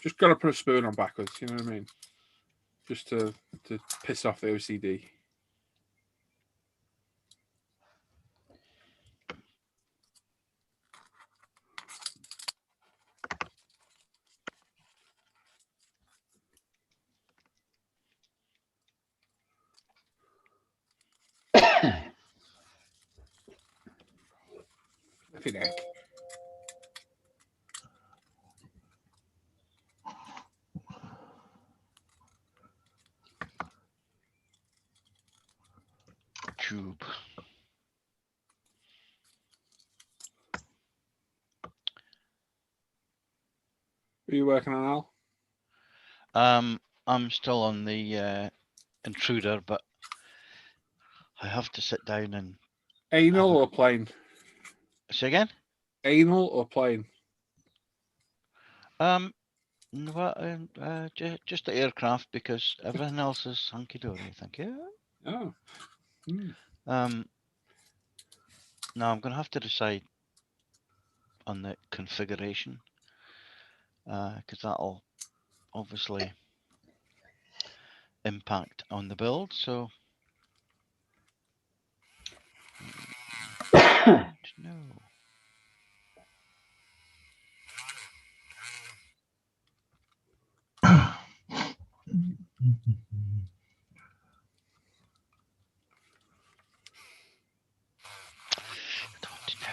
Just got to put a spoon on backwards. You know what I mean? Just to piss off the OCD. Flipping heck. Tube. Are you working on, Al? I'm still on the intruder, but I have to sit down and Anal or plain? say again. Anal or plain? Just the aircraft, because everything else is hunky dory. Thank you. Oh. Now I'm going to have to decide on the configuration. because that'll obviously impact on the build. So no. Don't know.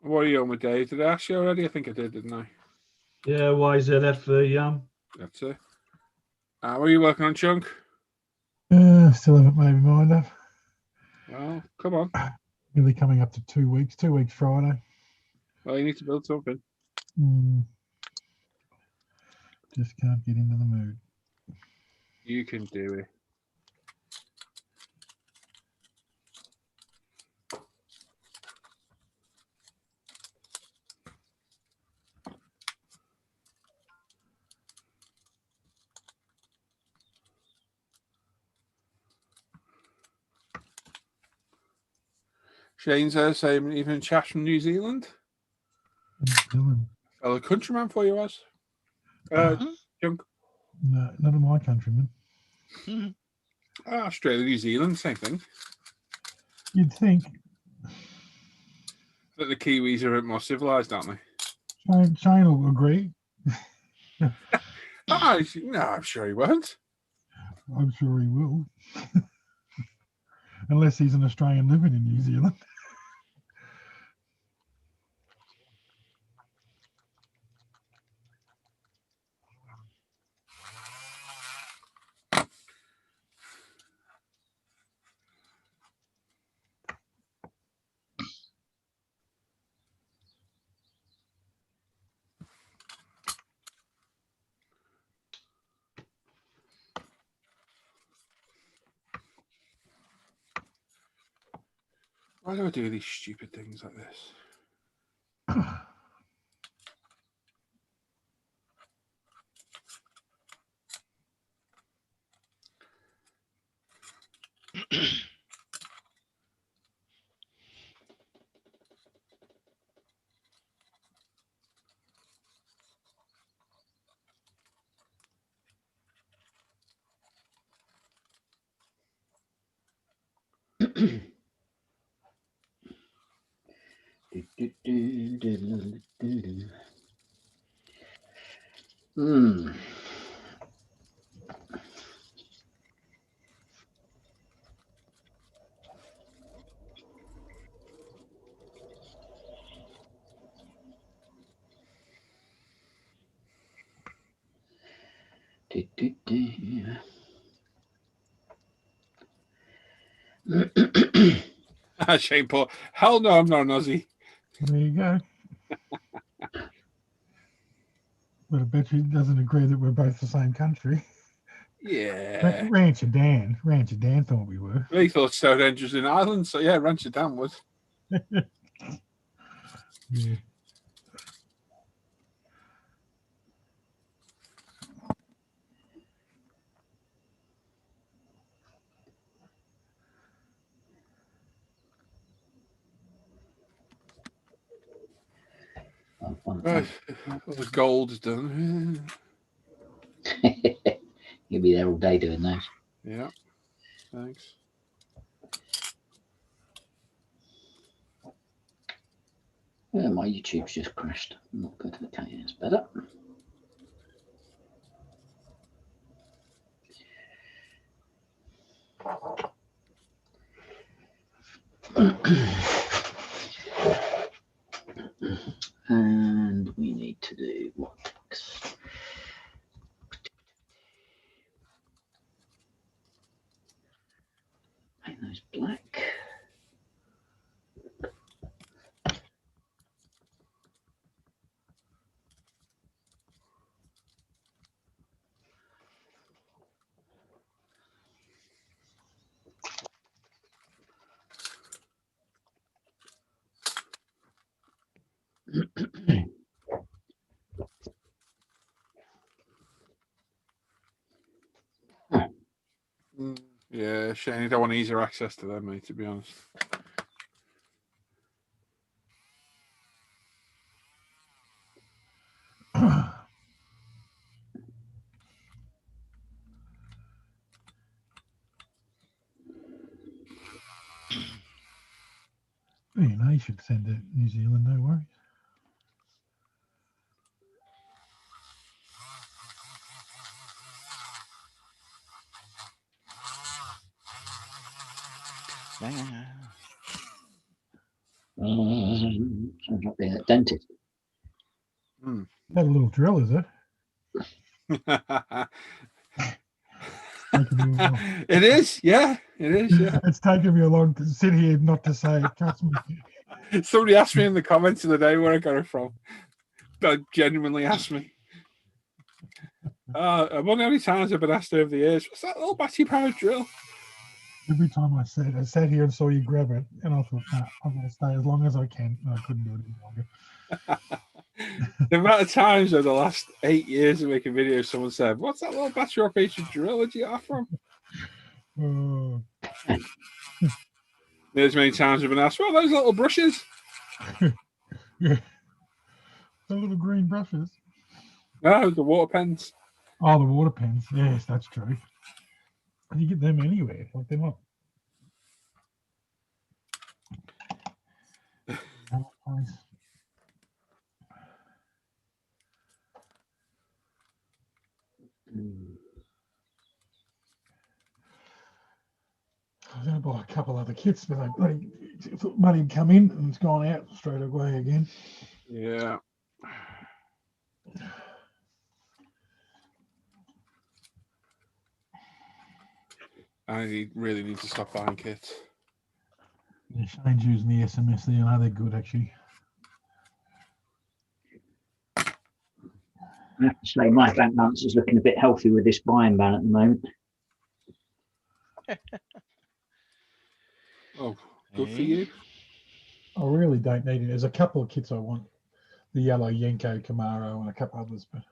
What are you on with, Dave? Did I ask you already? I think I did, didn't I? Yeah, YZF for Yam. That's it. What are you working on, Chunk? Still haven't made my mind up. Well, come on. Really coming up to 2 weeks. 2 weeks Friday. Well, you need to build something. Just can't get into the mood. You can do it. Shane's there saying even chat from New Zealand. Fellow countryman for you, was. Chunk. No, none of my countrymen. Australia, New Zealand, same thing. You'd think. But the Kiwis are a bit more civilized, aren't they? Shane will agree. No, I'm sure he won't. I'm sure he will. Unless he's an Australian living in New Zealand. Why do I do these stupid things like this? Shane Paul. Hell no, I'm not an Aussie. There you go. But I bet you he doesn't agree that we're both the same country. Yeah. Rancher Dan thought we were. He thought Stonehenge was in Ireland, so yeah, Rancher Dan was. Yeah. Right. Well, the gold's done. You'll be there all day doing those. Yeah. Thanks. Yeah, my YouTube's just crashed. I'm not good. Okay, it's better. And we Paint those black. Yeah, Shane, you don't want easier access to them, mate, to be honest. You know, you should send to New Zealand, no worries. Sounds like being a dentist. That a little drill, is it? It is, yeah. It is, yeah. It's taken me a long to sit here not to say it. Trust me. Somebody asked me in the comments the other day where I got it from. They genuinely asked me. One of the only times I've been asked over the years, what's that little battery powered drill? Every time I sat here and saw you grab it, and I thought, nah, I'm going to stay as long as I can. And I couldn't do it any longer. The amount of times over the last 8 years of making videos, someone said, what's that little battery operated drill that you got from? Oh, There's many times I've been asked, what are those little brushes? yeah. The little green brushes. No, the water pens. Oh, the water pens. Yes, that's true. And you get them anywhere. Like they're not. I was going to buy a couple other kits, but they thought money had come in and it's gone out straight away again. Yeah. I really need to stop buying kits. Yeah, Shane's using the SMS there. I know they're good, actually. I have to say, my bank balance is looking a bit healthy with this buying ban at the moment. Oh, good for you. I really don't need it. There's a couple of kits I want. The yellow Yenko Camaro and a couple others. But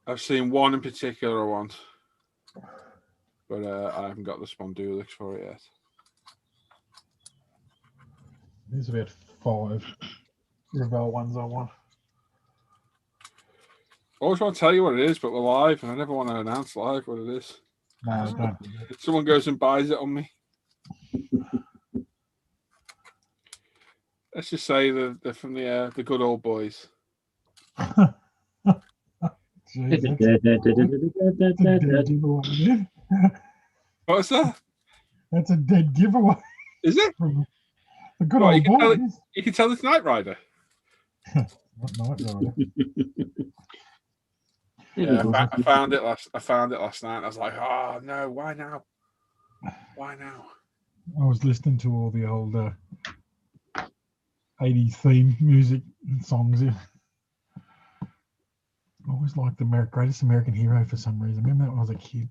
I've seen one in particular I want. But I haven't got the Spondulix for it yet. there's about 5 Revell ones I want. I always want to tell you what it is, but we're live, and I never want to announce live what it is. No, don't. Someone goes and buys it on me. Let's just say they're from the good old boys. Jeez, that's a dead giveaway. What's that? That's a dead giveaway. Is it? From the good What, old boys. You can tell it's Knight Rider. Not Knight Rider. Yeah, I found it last night. I was like, oh no, why now? Why now? I was listening to all the old 80s theme music and songs. Yeah. I always liked the Greatest American Hero for some reason. Remember that when I was a kid?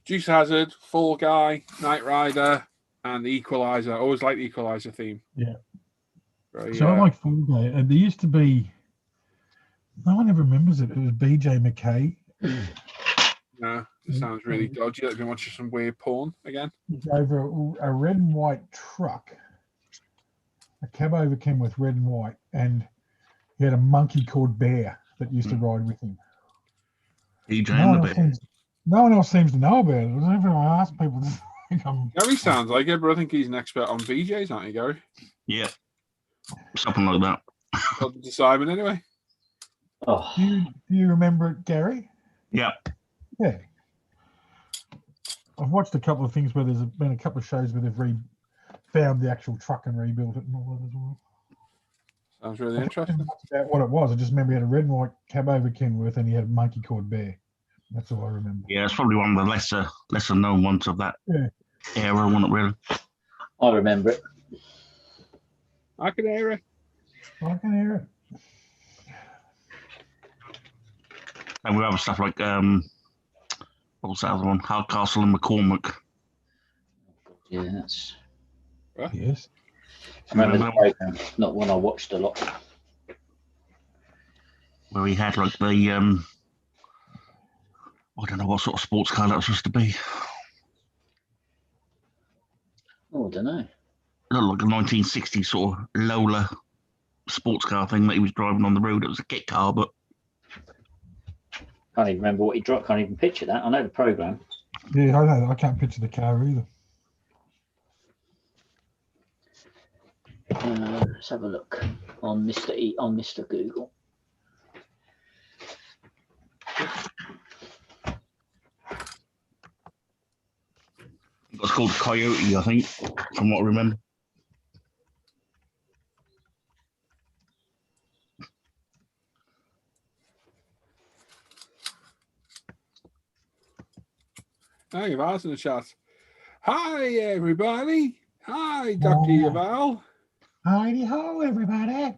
Dukes Hazzard, Fall Guy, Knight Rider, and the Equalizer. I always like the Equalizer theme. Yeah. Right, So I like Fall Guy. And there used to be, no one ever remembers it. It was BJ McKay. No, it sounds really dodgy. Like been watching some weird porn again. He drove a red and white truck. A cab over came with red and white, and he had a monkey called Bear that used to ride with him. No one else seems to know about it. Whenever I ask people, to think Gary sounds like it, but I think he's an expert on VJs, aren't you, Gary? Yeah, something like that. Got to Simon anyway. Oh, do you remember it, Gary? Yeah. Yeah. I've watched a couple of things where there's been a couple of shows where they've found the actual truck and rebuilt it and all that as well. Sounds really interesting. About what it was. I just remember he had a red and white cab over Kenworth and he had a monkey called Bear. That's all I remember. Yeah, it's probably one of the lesser known ones of that Yeah. era, wasn't it, really? I remember it. I can hear it. I can hear it. And we have stuff like what was that other one? Hardcastle and McCormick. Yeah, that's. Yes. I remember the program, not one I watched a lot. Where he had like the I don't know what sort of sports car that was supposed to be. Oh, I don't know. It looked like a 1960s sort of Lola sports car thing that he was driving on the road. It was a kit car, but Can't even remember what he dropped. Can't even picture that. I know the program. Yeah, I know. I can't picture the car either. Let's have a look on Mr. Google. it was called Coyote, I think, from what I remember. Hey, Yval's in the chat. Hi, everybody. Hi, Dr. Yval. Heidi ho, everybody.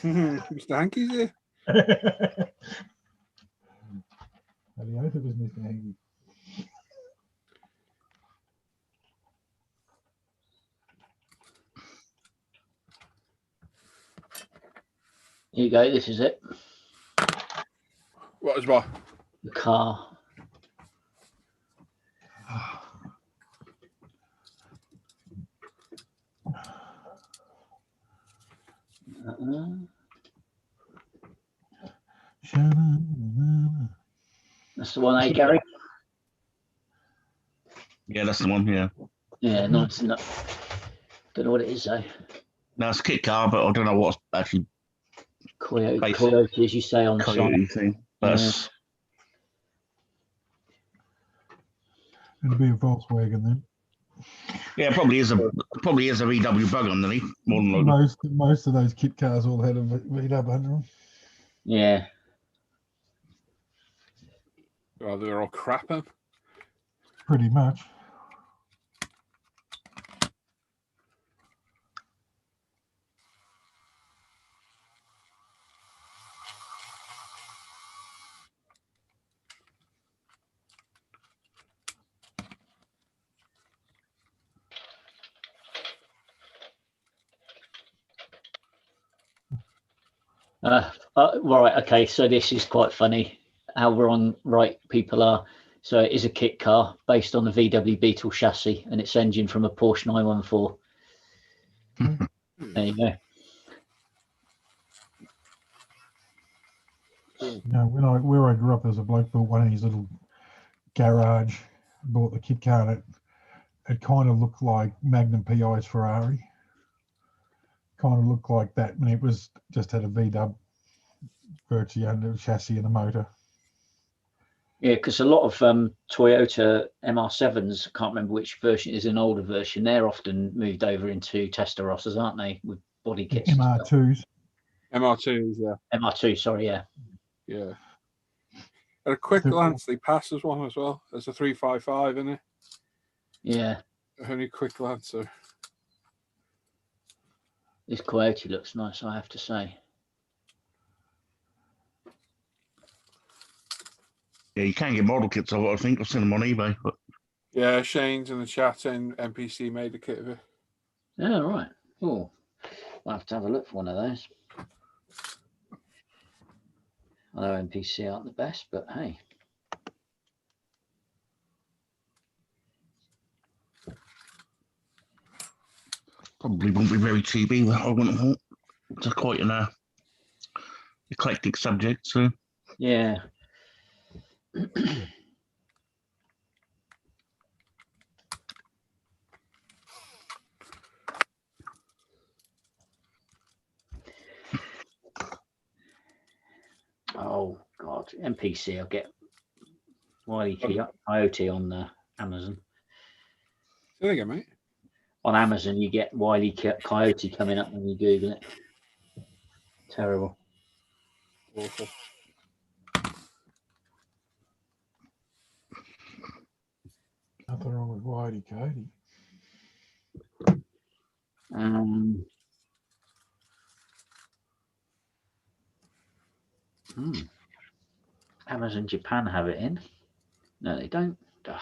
Mr. Hankey's here. I hope it was Mr. Hanky. Here you go. This is it. What is what? The car. That's the one, eh, Gary? Yeah, that's the one. Yeah, Yeah, nice enough. Don't know what it is though. no, it's a kit car, but I don't know what's actually Coyote, as you say on the Coyote side. thing. But It'll be a Volkswagen then. yeah, probably is a VW bug underneath. More than likely. Most of those kit cars all had a VW under them. Yeah. Well, they're all crap. Huh? Pretty much. Right. Okay. So this is quite funny. How wrong right people are. So it is a kit car based on the VW Beetle chassis and its engine from a Porsche 914. There you go. No, where I grew up, there was a bloke built one in his little garage, bought the kit car, and it kind of looked like Magnum PI's Ferrari. Kind of looked like that, and it was just had a VW virtually under the chassis and a motor. Yeah, because a lot of Toyota MR7s, I can't remember which version is an older version, they're often moved over into Testarossas, aren't they? With body kits. MR2s. MR2s, yeah. MR2, sorry, yeah. Yeah. At a quick glance, they pass as one as well. There's a 355 in it. Yeah. Only quick glance. So. This Coyote looks nice, I have to say. Yeah, you can get model kits of it, I think. I've seen them on eBay. But Yeah, Shane's in the chat saying NPC made a kit of it. Yeah, right. Oh, I'll have to have a look for one of those. I know NPC aren't the best, but hey. probably won't be very cheap either, I wouldn't have thought. It's quite an eclectic subject, so. Yeah. Oh God, NPC. I'll get Wiley Coyote on Amazon. Say that again, mate. On Amazon, you get Wiley Coyote coming up when you Google it. Terrible. Awful. Righty, Cody. Amazon Japan have it in. No, they don't. Ugh.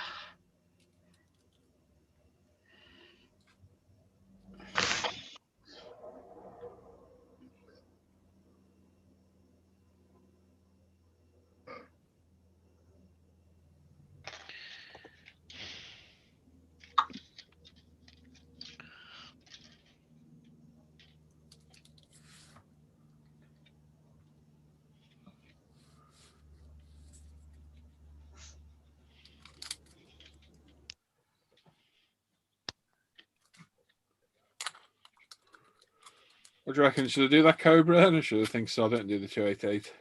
What do you reckon? Should I do that Cobra then, or should I think so? I don't do the 288.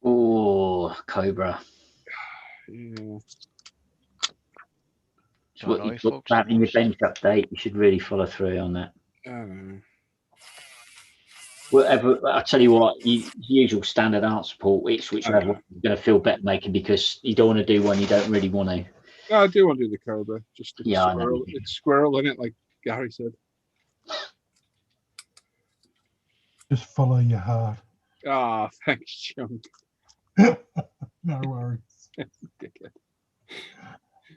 Oh, Cobra. Yeah. It's what you annoy talk folks the about in your most. bench update. You should really follow through on that. I don't know. Whatever, I tell you what, usual standard art support, whichever know. you're going to feel better making, because you don't want to do one you don't really want to. No, I do want to do the Cobra. Just it's Yeah, I know squirrel. you do. It's squirrel in it, like Gary said. Just follow your heart. Ah, thanks, Chunk. No worries. Dickhead.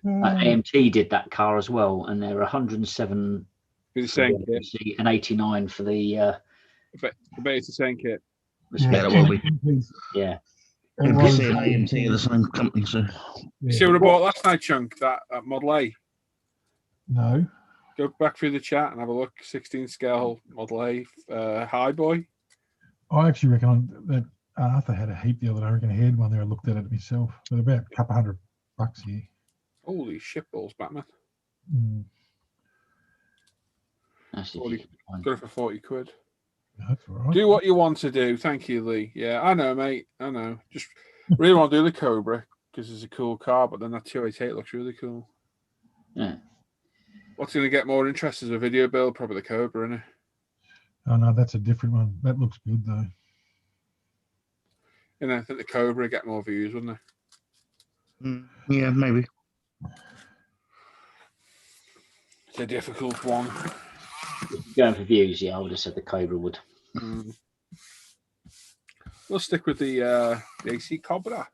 AMT did that car as well, and they're 107 It's the for same the kit. LPC and 89 for the I bet it's the same kit. respect. Yeah, it will be. Yeah. NPC and AMT are the same company, so You see what I bought last night, Chunk? That Model A. No. Go back through the chat and have a look. 16 scale Model A High Boy. I actually reckon that Arthur had a heap the other day. I reckon I had one there. I looked at it myself. But about a couple $100 here. Holy shitballs, Batman. Mm, That's the 40, got it for 40 quid. that's all right. Do what you want to do. Thank you, Lee. Yeah, I know, mate. I know. Just really want to do the Cobra because it's a cool car, but then that 288 looks really cool. Yeah. What's going to get more interest as a video build? Probably the Cobra, isn't it? Oh, no, that's a different one. That looks good, though. You know, I think the Cobra would get more views, wouldn't it? yeah, maybe. It's a difficult one. Going for views, yeah, I would have said the Cobra would. We'll stick with the AC Cobra.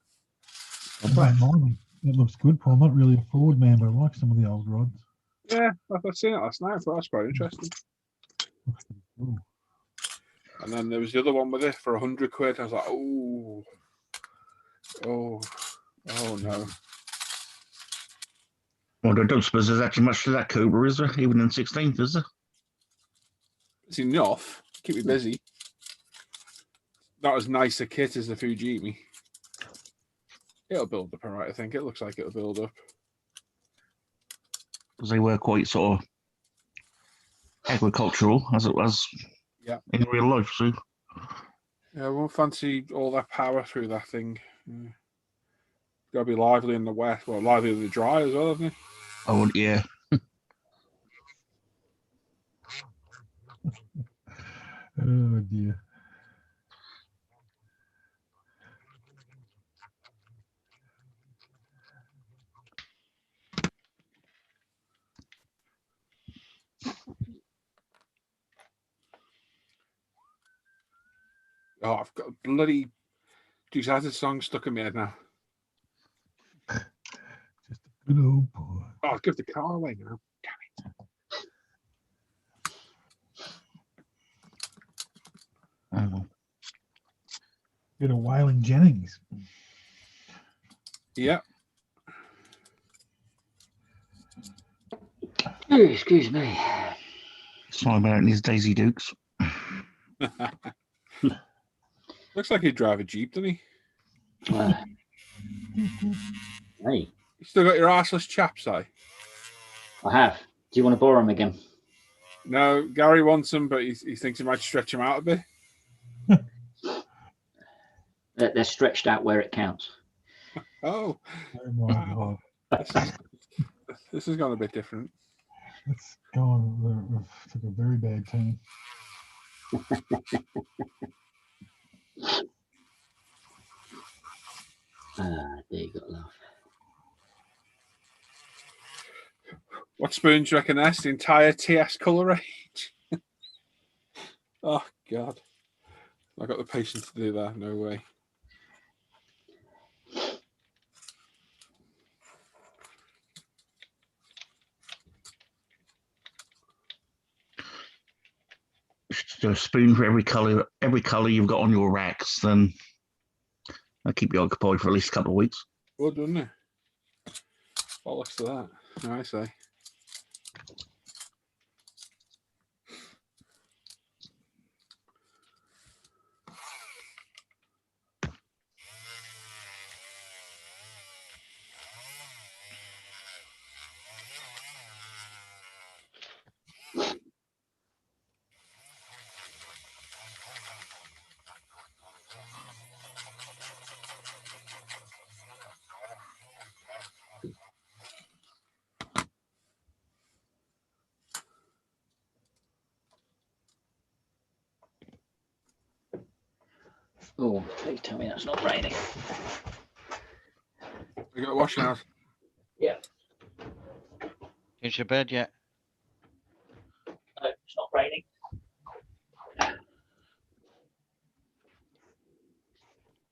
I don't mind them. It looks good, Paul. I'm not really a Ford man, but I like some of the old rods. Yeah, I've seen it last night. I thought that's quite interesting. Ooh. And then there was the other one with it for 100 quid. I was like, oh no. Well, I don't suppose there's actually much to that Cobra, is there? Even in 16th, is there? It's enough. Keep me busy. Not as nice a kit as the Fujimi. It'll build up, all right. I think it looks like it'll build up. Because they were quite sort of agricultural, as it was in real life. So Yeah, I won't fancy all that power through that thing. Got to be lively in the wet. Well, lively in the dry as well, hasn't it? oh yeah, Oh, dear. Oh, I've got a bloody Decided song stuck in my head now. Just a good old boy. Oh, I'll give the car away now. Bit of Waylon Jennings. Yeah. Excuse me. Simon out in his Daisy Dukes. Looks like he'd drive a Jeep, doesn't he? Hey, You still got your arseless chaps, I have. Do you want to borrow them again? No, Gary wants them, but he thinks he might stretch them out a bit. They're stretched out where it counts. Oh, Oh my God. this has gone a bit different. It's gone. Took a very bad turn. There you got laugh. What spoon do you reckon that's? The entire TS colour range? Oh, God. I got the patience to do that. No way. Do a spoon for every colour you've got on your racks, then that'll keep you occupied for at least a couple of weeks. Well, doesn't it? Bollocks to that. No, I say. Oh, please tell me that's not raining. We got washing out. Yeah. Is your bed yet? No, it's not raining.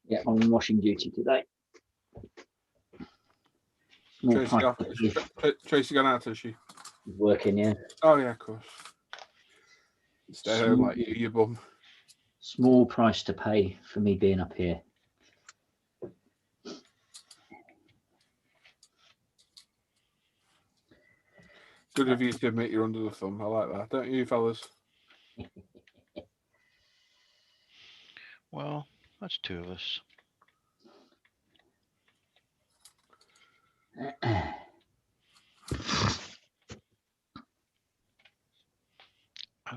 Yeah, I'm on washing duty today. Small Tracy gone out, has she? working, yeah. Oh, yeah, of course. Stay home like you bum. Small price to pay for me being up here. Good of you to admit you're under the thumb. I like that. Don't you, fellas? Well, that's two of us. Oh.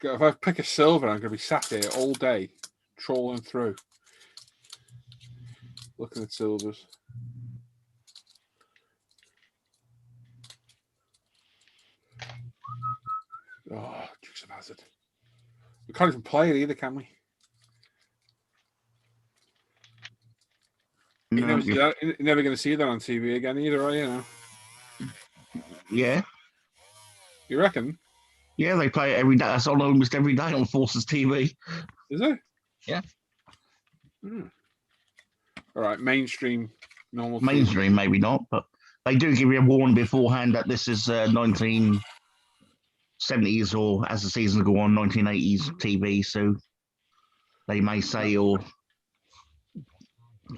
If I pick a silver, I'm going to be sat here all day, trolling through, looking at silvers. Oh, Dukes of Hazzard. We can't even play it either, can we? You're never going to see that on TV again either, are you? Know? Yeah. You reckon? Yeah, they play it every day. That's on almost every day on Forces TV. Is it? Yeah. Hmm. All right, mainstream, normal. Mainstream, TV. maybe not, but they do give you a warning beforehand that this is 1970s or, as the seasons go on, 1980s TV. So they may say or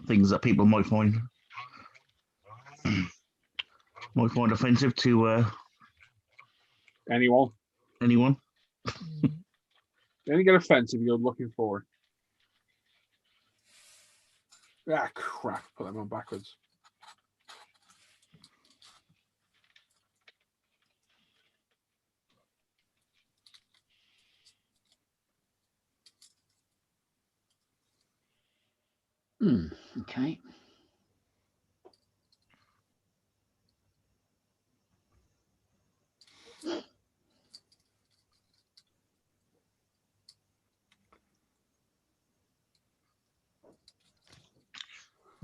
things that people might find offensive to anyone. You only get offensive you're looking for. Ah, crap. Put them on backwards. Okay.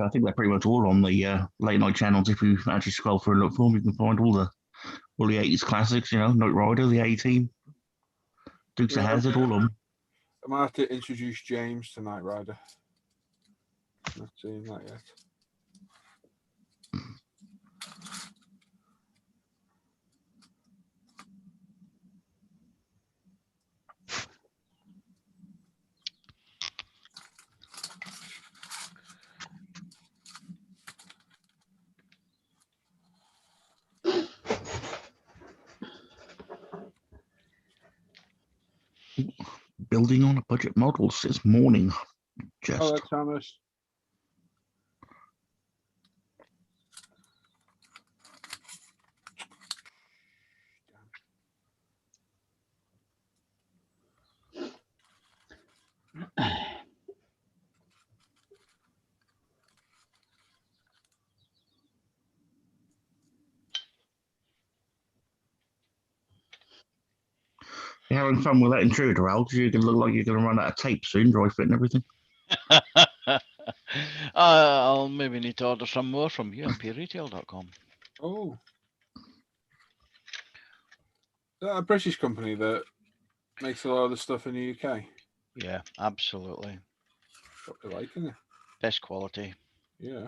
I think they're pretty much all on the late night channels. If you actually scroll through and look for them, you can find all the 80s classics. You know, Knight Rider, the A-Team, Dukes of Hazzard, all of them. I might have to introduce James to Knight Rider. Not seen that yet. Building on a budget model says morning. Just Oh, that's Thomas. you're having fun with that intruder, Al, because you're going to look like you're going to run out of tape soon, dry fit and everything. I'll maybe need to order some more from umpretail.com. Oh. Is that a British company that makes a lot of the stuff in the UK? Yeah, absolutely. What they like, isn't it? Best quality. Yeah.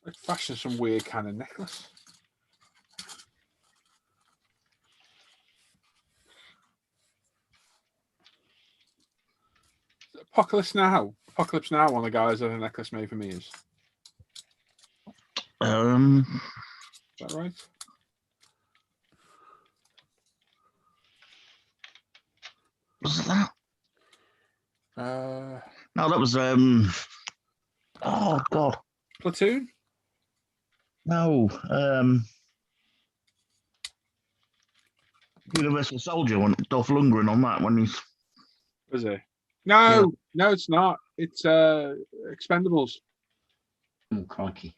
Like fashion some weird kind of necklace. Apocalypse Now. Apocalypse Now, one of the guys that had a necklace made for me is. Um, Is that right? was it that? No, that was oh god, Platoon? no, Universal Soldier one, Dolph Lundgren on that when he's Was it? No, no, it's not. It's Expendables. Oh, crikey.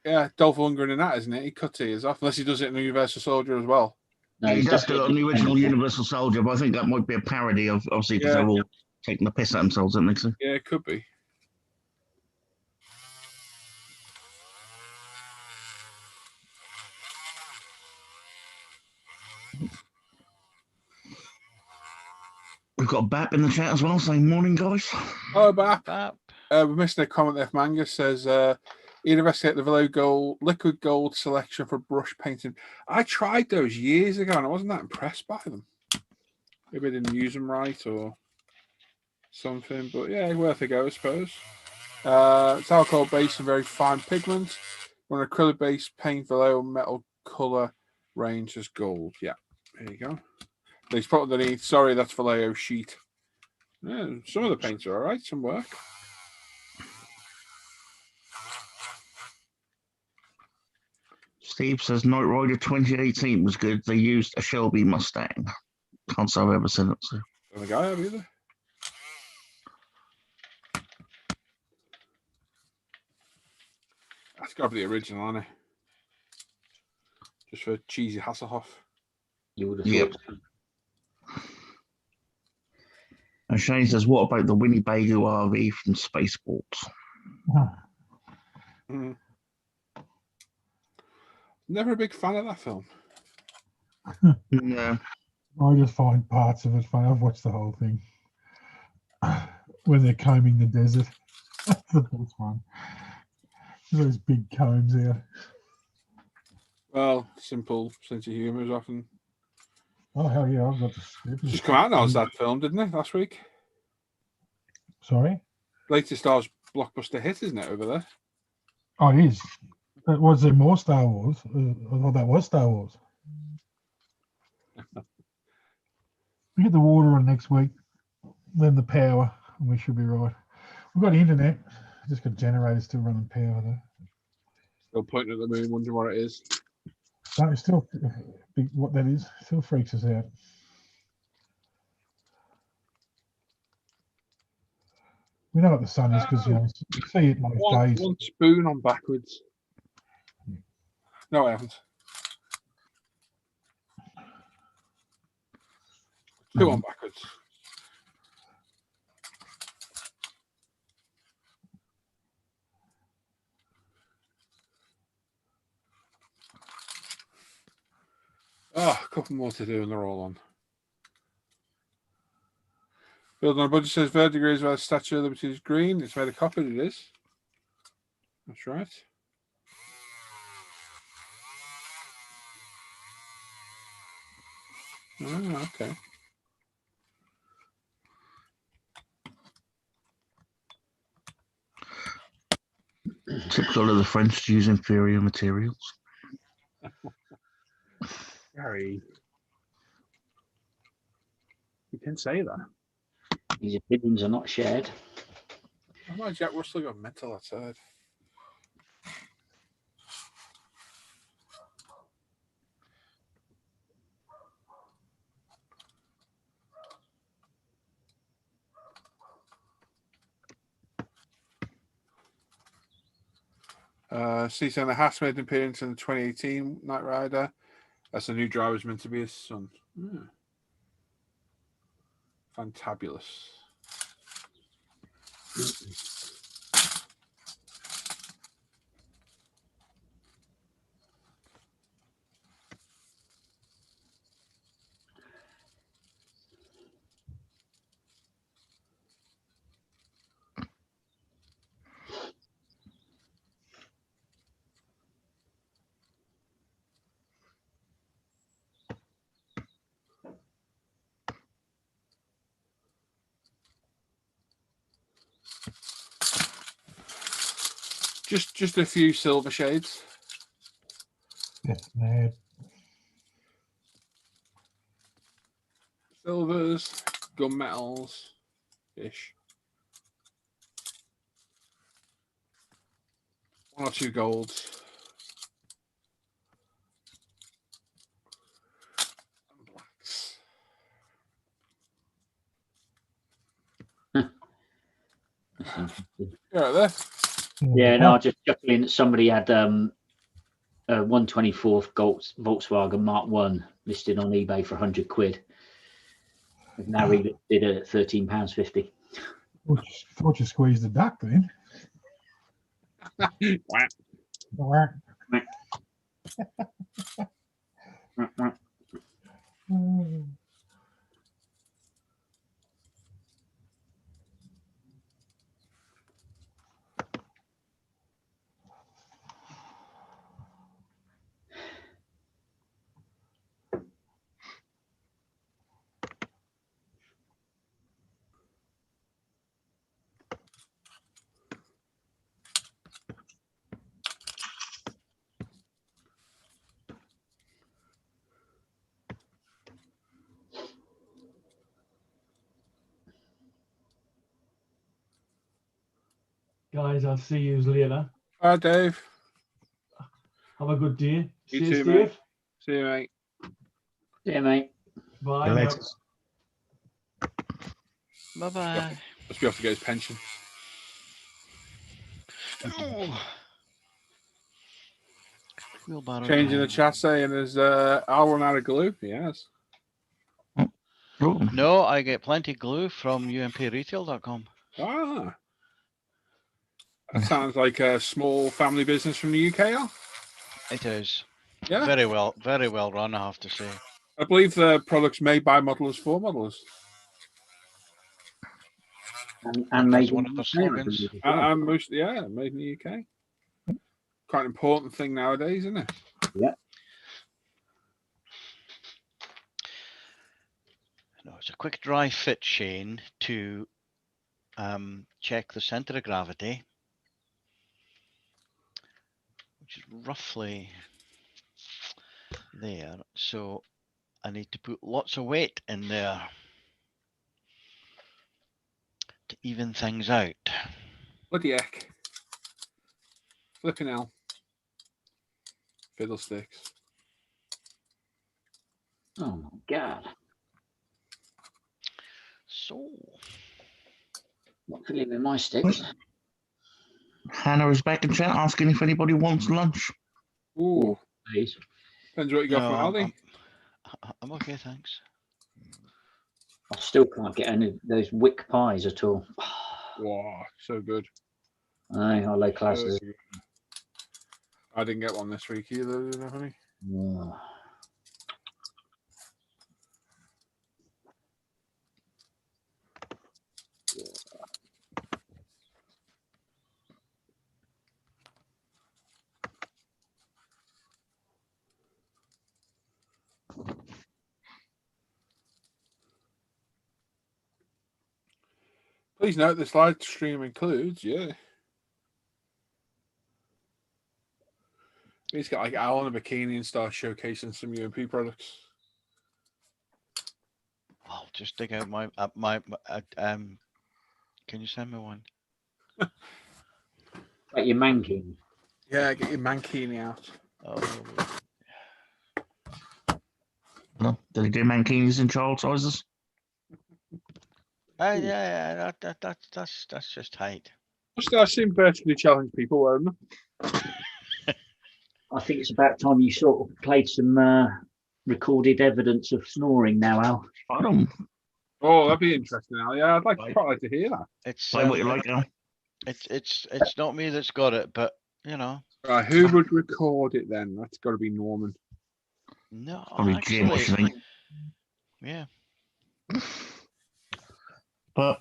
Yeah, Dolph Lundgren in that, isn't it? He cuts his off, unless he does it in the Universal Soldier as well. No, he he's does do it on the definitely original Expendable. Universal Soldier, but I think that might be a parody of obviously because Yeah. they're all taking the piss at themselves, aren't they? So, Yeah, it could be. we've got Bap in the chat as well saying morning, guys. Oh, but Bap. we're missing a comment there from Angus. Says, investigate the Velo Gold, liquid gold selection for brush painting. I tried those years ago and I wasn't that impressed by them. Maybe I didn't use them right or something, but yeah, worth a go, I suppose. It's alcohol based and very fine pigment. When acrylic based paint Velo metal color range as gold. Yeah, there you go. He's put underneath, sorry, that's Vallejo sheet. Yeah, some of the paints are all right, some work. Steve says Knight Rider 2018 was good. They used a Shelby Mustang. Can't say I've ever seen it. So. Don't think I have either. That's got to be the original, hasn't it? Just for cheesy Hasselhoff. You would have Yep. thought. And Shane says, what about the Winnebago RV from Spaceballs? Mm. Never a big fan of that film. No. I just find parts of it funny. I've watched the whole thing. When they're combing the desert. That's the best one. Those big combs out. Well, simple sense of humour is often. Oh, hell yeah, I've got the script. Just come out now as that film, didn't it, last week? Sorry? Latest Oz blockbuster hit, isn't it, over there? Oh, it is. But was there more Star Wars? I thought that was Star Wars. We get the water on next week, then the power, and we should be right. We've got internet. Just got generators still running power though. Still pointing at the moon, wondering what it is. No, it's still big. What that is still freaks us out. We know what the sun is because you see it most days. One spoon on backwards. No, I haven't. Two on backwards. Oh, a couple more to do and they're all on. Build on a budget says vertigo is where the Statue of Liberty is green. It's made of copper. It is. That's right. Oh, okay. Typical of the French to use inferior materials. Gary. You can say that. These opinions are not shared. Oh my, Jack Russell got mental outside. Cena has made an appearance in the 2018 Knight Rider. That's the new driver's meant to be his son. Fantabulous. Just a few silver shades. That's mad. Silvers, gunmetals, ish. One or two golds. And blacks. That's interesting. You're right there. Yeah, no, just chuckling that somebody had a 124 Volkswagen Mark 1 listed on eBay for 100 quid. They've now relisted at £13.50. Thought you squeezed the duck then. Whack. Guys, I'll see you later. Bye, Dave. Have a good day. You Stay too, safe. mate. See you, mate. Yeah, mate. Bye. Good now. night. Bye-bye. Must be off to get his pension. Wheelbarrow Changing the time. chat saying there's I'll run out of glue. Yes. Oh, No, I get plenty glue from umpretail.com. Ah. That sounds like a small family business from the UK. Al. It is. Yeah. Very well run, I have to say. I believe the product's made by modelers for modelers. And That's made one in of the the UK, I slogans. believe, as well. And most, yeah, made in the UK. Quite an important thing nowadays, isn't it? Yeah. No, it's a quick dry fit, Shane, to check the center of gravity, which is roughly there. So I need to put lots of weight in there to even things out. Bloody heck. Flipping hell. Fiddlesticks. Oh my God. So Not filling with my sticks. Hannah is back in chat asking if anybody wants lunch. Ooh. Please. Depends what you got no, from Aldi. I'm okay, thanks. I still can't get any of those wick pies at all. Wow, so good. I know, low So classes. good. I didn't get one this week either, didn't I, honey? Oh. Please note this live stream includes, yeah. He's got like Al in a bikini and start showcasing some UMP products. I'll just dig out my can you send me one? Like your mankini. Yeah, get your mankini out. Oh, No, do they do mankinis in child sizes? yeah, that's just height. I've seen virtually challenge people wearing them. I think it's about time you sort of played some recorded evidence of snoring now, Al. I don't Oh, that'd be interesting, Al. Yeah, I'd quite like to hear that. It's play what you like now. it's not me that's got it, but you know. Right, who would record it then? That's got to be Norman. No, Probably Jim, what you actually, think? yeah. But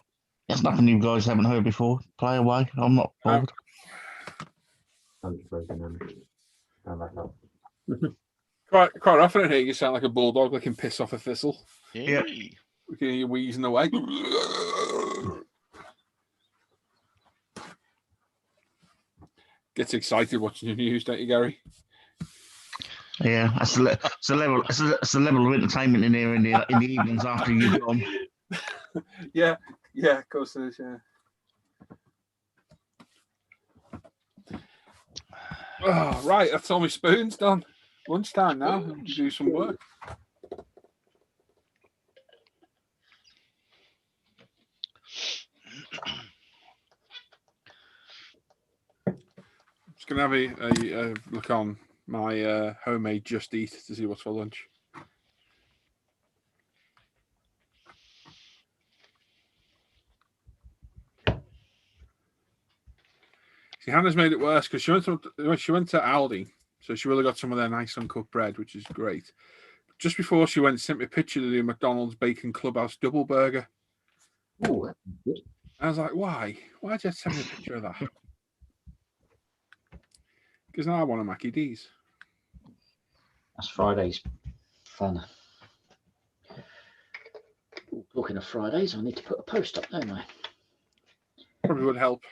it's nothing you guys haven't heard before. Play away. I'm not bothered. Quite often I hear you sound like a bulldog that can piss off a thistle. Yeah. Hey. We can hear you wheezing away. Gets excited watching the news, don't you, Gary? Yeah, that's the level. It's the level of entertainment in here in the evenings after you've gone. Yeah, of course it is, yeah. Oh, right, that's all my spoons done. Lunchtime now. Do some work. Just gonna have a look on my homemade Just Eat to see what's for lunch. See, Hannah's made it worse because she went to Aldi, so she really got some of their nice uncooked bread, which is great. Just before she went, sent me a picture of the McDonald's Bacon Clubhouse double burger. Oh, that's good. I was like, why? Why'd you send me a picture of that? Because now I want a Mackie D's. That's Friday's fun. Ooh, talking of Fridays, I need to put a post up, don't I? Probably would help.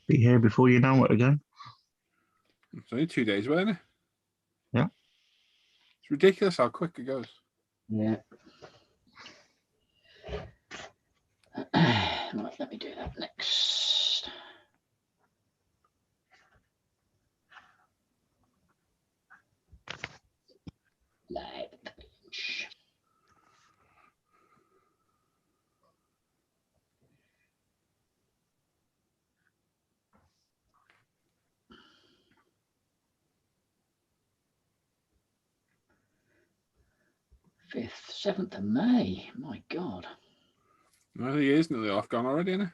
Be here before you know it again. It's only 2 days, wasn't it? Yeah. It's ridiculous how quick it goes. Yeah. Right, let me do that next. Live page. Fifth, 7th of May. My God. No, the year's nearly off gone already, isn't it?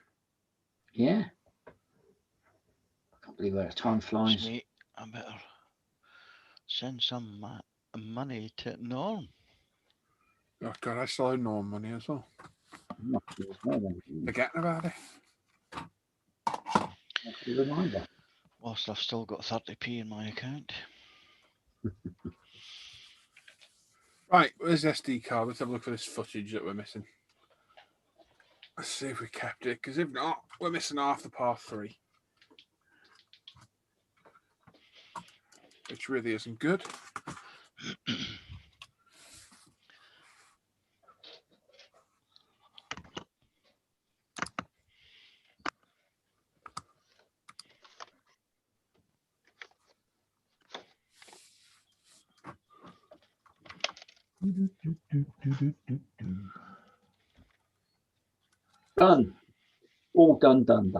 Yeah. I can't believe where time flies. Me, I better send some money to Norm. Oh, God, I still owe Norm money as well. Forgetting about it. That's a reminder. Whilst I've still got 30p in my account. Right, where's the SD card? Let's have a look for this footage that we're missing. Let's see if we kept it, because if not, we're missing half the part 3. Which really isn't good. Done. All done. Done.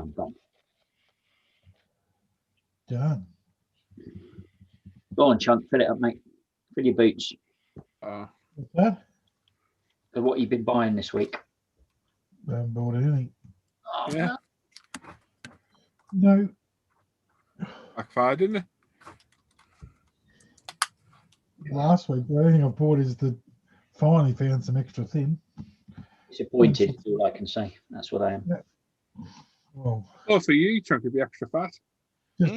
Go on, Chunk, fill it up, mate. Fill your boots. Oh, What's that? Of what you've been buying this week. I haven't bought anything. Oh, yeah. No. Backfired, didn't it? Last week, the only thing I bought is the finally found some extra thin. Disappointed, is all I can say. That's what I am. Well, Oh, for you, Chunk, it'd be extra fat. just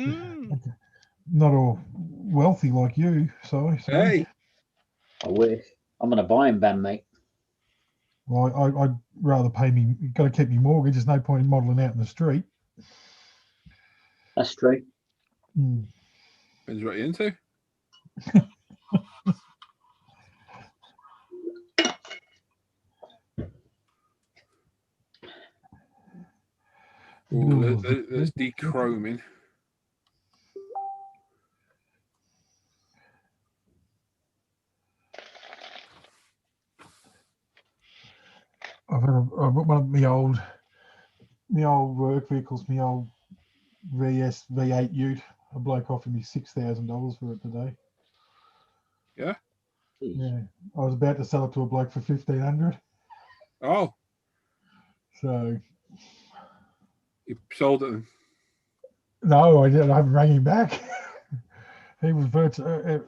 not all wealthy like you, so Hey. I wish. I'm on a buying ban, mate. Well, I'd rather pay me. You've got to keep me mortgage. There's no point in modelling out in the street. That's true. Mm. Depends what you're into. Ooh, there's dechroming. I've got one of my old work vehicles, my old VS V8 Ute. A bloke offered me $6,000 for it today. Yeah. Yeah, I was about to sell it to a bloke for 1,500. Oh, So you sold it. no, I didn't. I haven't rang him back. He was virtually.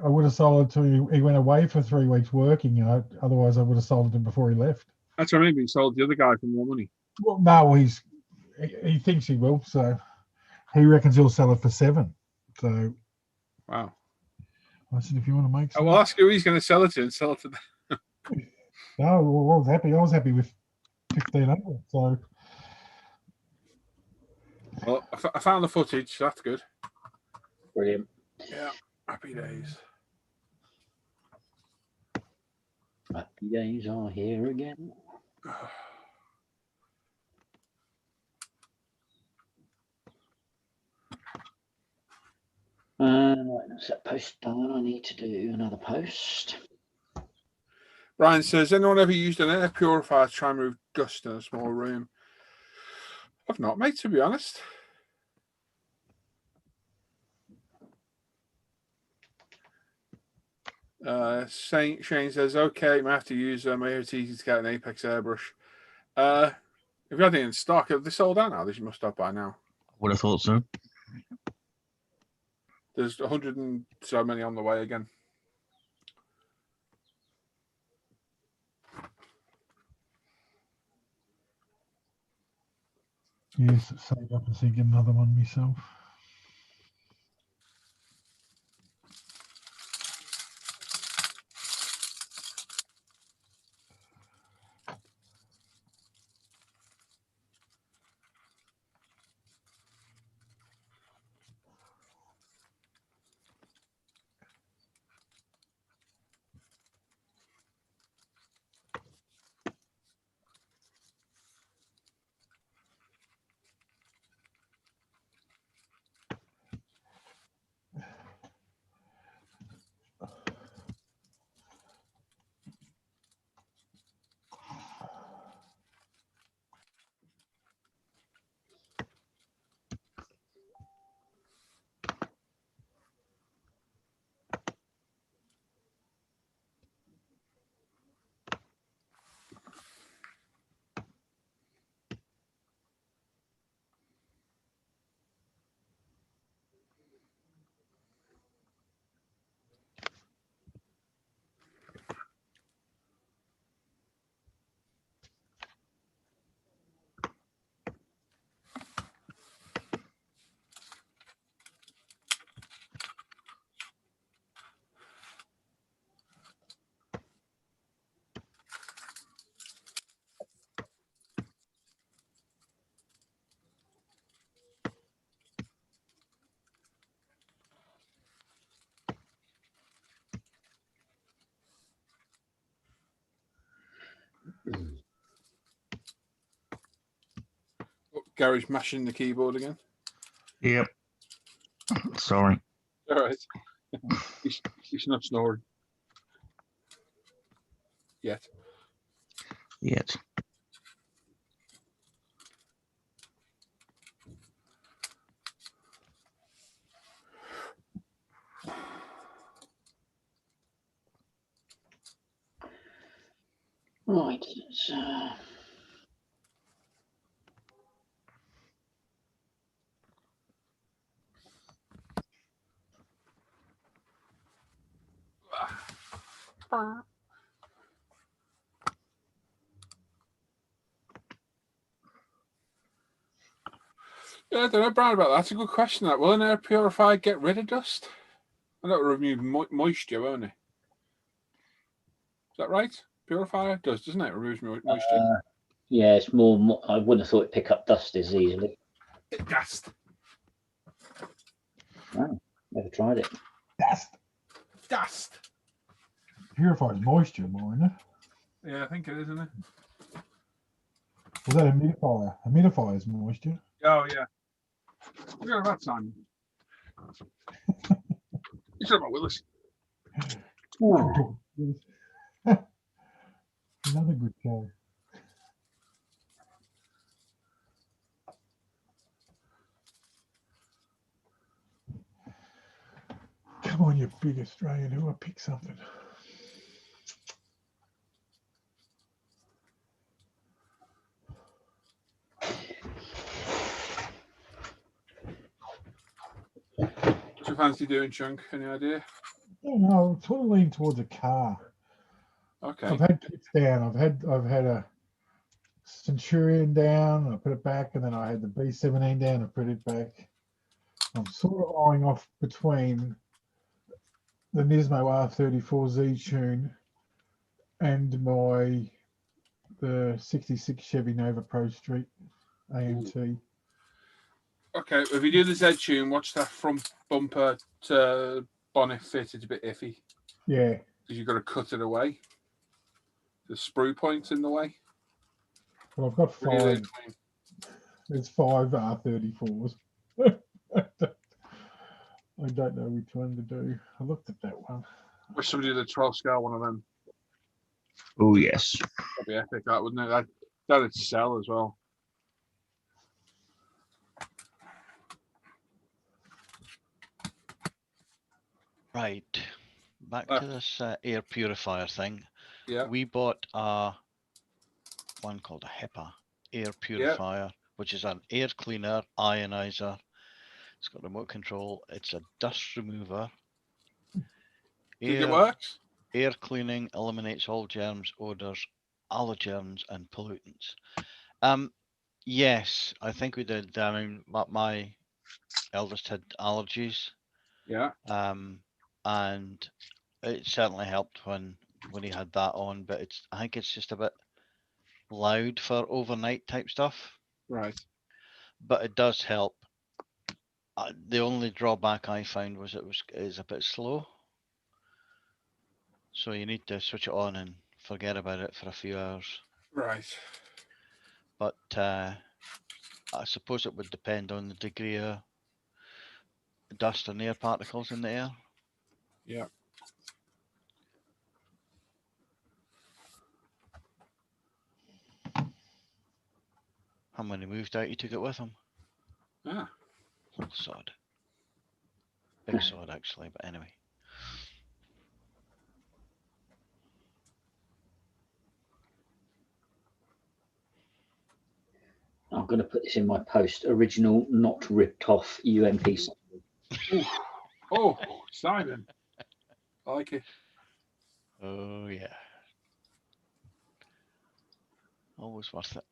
I would have sold it to him. He went away for 3 weeks working. Otherwise I would have sold it to him before he left. That's what I mean. You sold the other guy for more money. Well, no, he thinks he will. So he reckons he'll sell it for 7. So Wow. I said, if you want to make I some. will ask who he's going to sell it to and sell it to them. No, well, I was happy. I was happy with 1,500. So Well, I found the footage. So that's good. Brilliant. Yeah. Happy days. Happy days are here again. Right, that's that post done. I need to do another post. Brian says, anyone ever used an air purifier to try and remove dust in a small room? I've not, mate, to be honest. Shane says, okay, I have to use my it's easy to get an Apex airbrush. If you had it in stock, have they sold out now? They must have by now. Would have thought so. There's 100 and so many on the way again. yes, save up and see get another one myself. Oh, Gary's mashing the keyboard again. Yep. Sorry. All right. He's not snoring. Yet. Yet. Right. Yeah, I don't know, Brian, about that. That's a good question. That will an air purifier get rid of dust? I know it'll remove moisture, won't it? that right? Purifier does, doesn't it? Removes moisture. Yeah, it's more. I wouldn't have thought it'd pick up dust as easily. Dust. Oh, never tried it. Dust. Purifies moisture, mine. Yeah, I think it is, isn't it? Was that a humidifier? Humidifies moisture. Oh, yeah. Look at that, Simon. You're talking about Willis. Oh, Another good show. Come on, you big Australian who will pick something. What you fancy doing, Chunk? Any idea? Oh no, sort of lean towards a car. Okay. I've had kits down. I've had a Centurion down. I put it back, and then I had the B17 down. I put it back. I'm sort of eyeing off between the Nismo R34Z tune and the '66 Chevy Nova Pro Street AMT. Okay, if you do the Z tune, watch that front bumper to bonnet fit. It's a bit iffy Yeah, because you've got to cut it away. The sprue point's in the way. but I've got What do you five. think? There's five R34s. I don't know which one to do. I looked at that one. Wish somebody did a 12 scale one of them. Oh yes. That'd be epic, that wouldn't it? That'd sell as well. Right. Back to this air purifier thing. Yeah. We bought one called a Hepa Air Purifier, which is an air cleaner, ionizer. It's got remote control. It's a dust remover. Think it works? Air cleaning eliminates all germs, odors, allergens, and pollutants. Yes, I think we did. I mean, my eldest had allergies. Yeah. And it certainly helped when he had that on, but I think it's just a bit loud for overnight type stuff. Right. But it does help. The only drawback I found was is a bit slow. So you need to switch it on and forget about it for a few hours. Right. But I suppose it would depend on the degree of dust and air particles in the air. Yeah. And when he moved out, he took it with him. Ah. Little sod. Big sod, actually, but anyway. I'm going to put this in my post. Original, not ripped off UMP. Oh, Simon. I like it. Oh, yeah. Always worth it.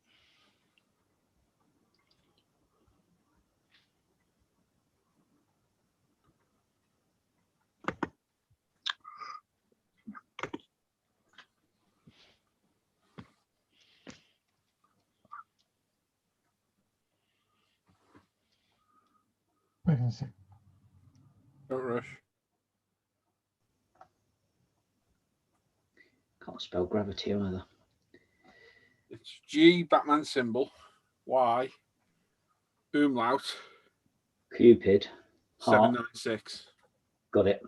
Wait a sec. Don't rush. Can't spell gravity either. It's G, Batman symbol, Y, umlaut, Cupid. Heart. 796. Got it.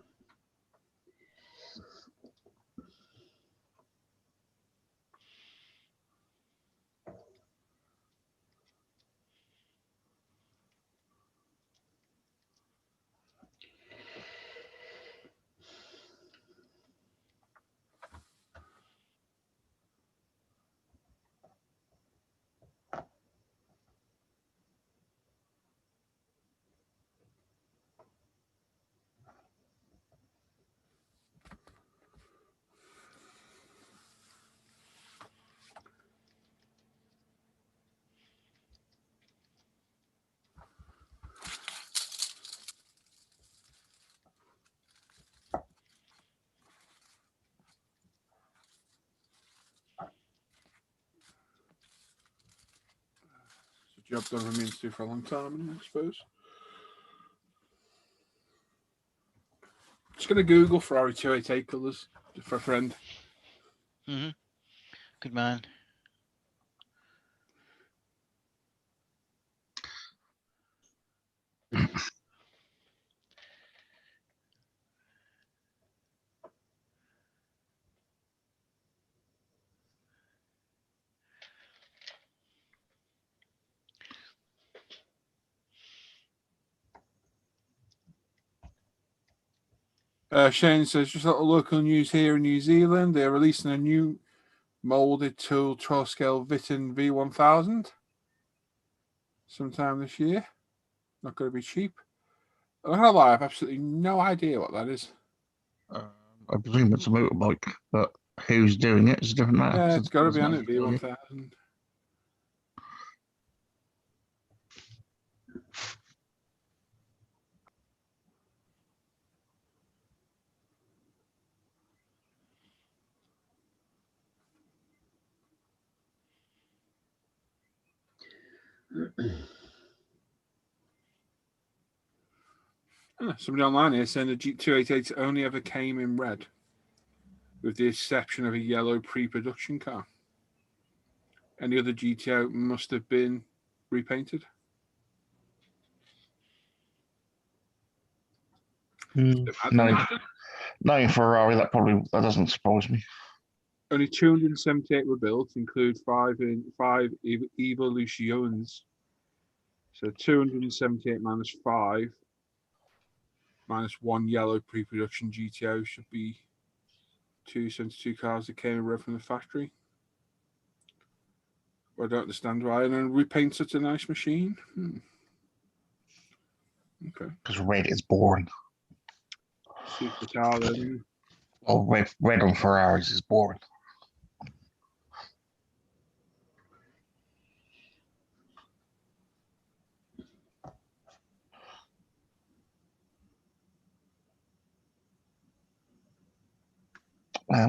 job done for me to do for a long time, I suppose. Just going to Google Ferrari 288 colours for a friend. Good man. Shane says, just a little local news here in New Zealand. They're releasing a new moulded tool 12 scale Vitin V1000 sometime this year. Not going to be cheap. I'm not going to lie, I have absolutely no idea what that is. I presume it's a motorbike, but who's doing it is a different matter. Yeah, So it's got to be on not it, V1000. Somebody online here saying the Jeep 288 only ever came in red, with the exception of a yellow pre-production car. Any other GTO must have been repainted. Knowing Ferrari, that doesn't surprise me. Only 278 were built, include five evolutions. So 278 minus 5 minus 1 yellow pre-production GTO should be 272 cars that came in red from the factory. I don't understand why. And then repaint such a nice machine. Okay. Because red is boring. Suits the car then. Oh, red on Ferraris is boring.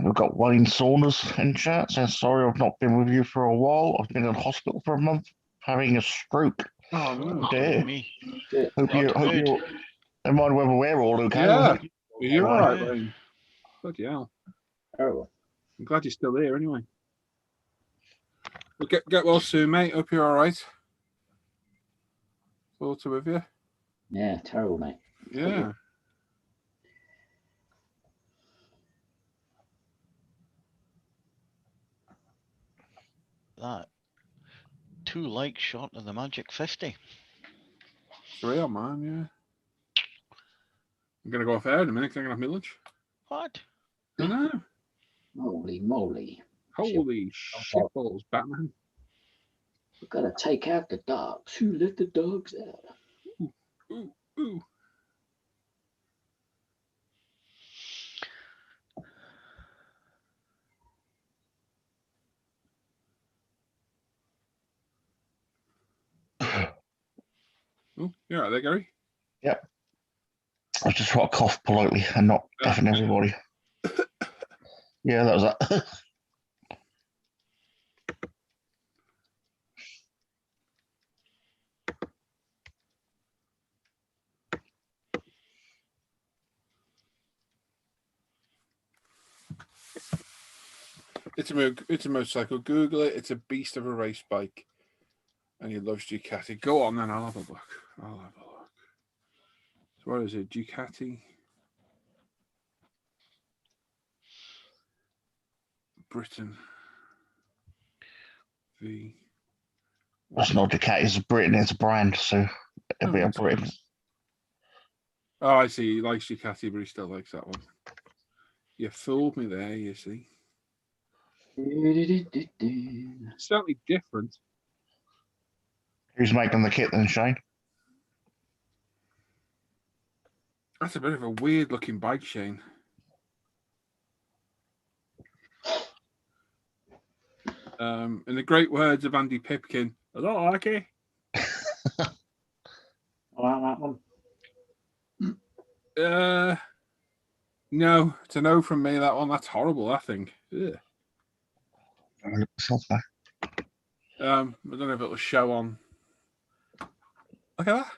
We've got Wayne Saunders in chat. Says, sorry, I've not been with you for a while. I've been in hospital for a month having a stroke. Oh, no. Dear. Me. Hope you're. Never mind whether we're all okay. Yeah. You're all right, Yeah. Wayne. Bloody hell. Terrible. I'm glad you're still here anyway. Well, get well soon, mate. Hope you're all right. Thoughts are with you. Yeah, terrible, mate. Yeah. That 2 likes short of the magic 50. 3 on mine, yeah. I'm going to go off air in a minute because I'm going to have my lunch. What? I know. Holy moly. Holy shitballs, Batman. We've got to take out the dogs. Who let the dogs out? Ooh. Oh, you're right there, Gary. Yep. I just want to cough politely and not deafen everybody. Yeah, that was that. It's a motorcycle. Google it. It's a beast of a race bike. And he loves Ducati. Go on then, I'll have a look. So what is it? Ducati. Britain. That's not Ducati, it's Britain, it's a brand, so it'll be a Britain. Oh, I see. He likes Ducati, but he still likes that one. You fooled me there, you see. Certainly different. Who's making the kit then, Shane? That's a bit of a weird looking bike, Shane. In the great words of Andy Pipkin, I don't like it. I like that one. No, it's a no from me, that one. That's horrible, that thing. Ugh. I don't know if it'll show on Look at that.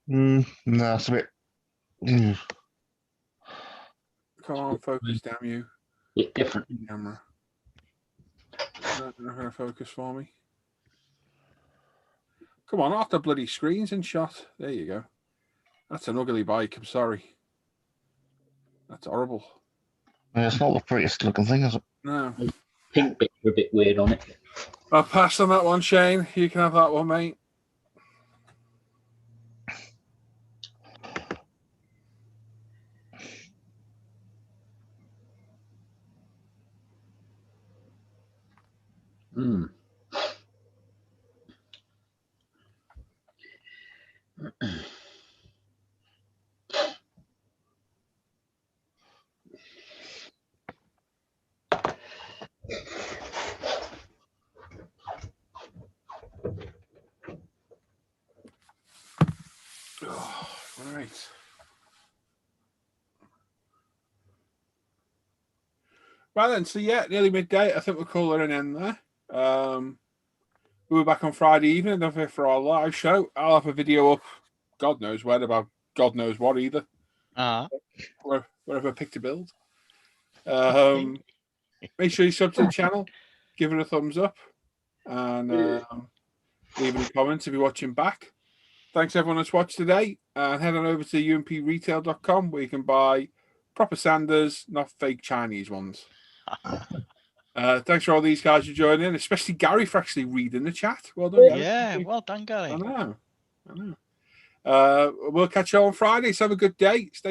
No, it's a bit. Come on, focus, damn you. It's different. Camera. Not going to focus for me. Come on, off the bloody screens and shot. There you go. That's an ugly bike. I'm sorry. That's horrible. Yeah, it's not the prettiest looking thing, is it? No. Pink bits are a bit weird on it. I'll pass on that one, Shane. You can have that one, mate. Mm. Oh, right. Right then, so yeah, nearly midday. I think we'll call it an end there. We'll be back on Friday evening, don't we, for our live show. I'll have a video up, God knows when, about God knows what either. Wherever I pick to build. Make sure you sub to the channel, give it a thumbs up, and leave any comments if you're watching back. Thanks everyone that's watched today, and head on over to umpretail.com where you can buy proper sanders, not fake Chinese ones. Thanks for all these guys for joining, especially Gary for actually reading the chat. Well done, Gary. Yeah, well done, Gary. I know. We'll catch you on Friday. So have a good day. Stay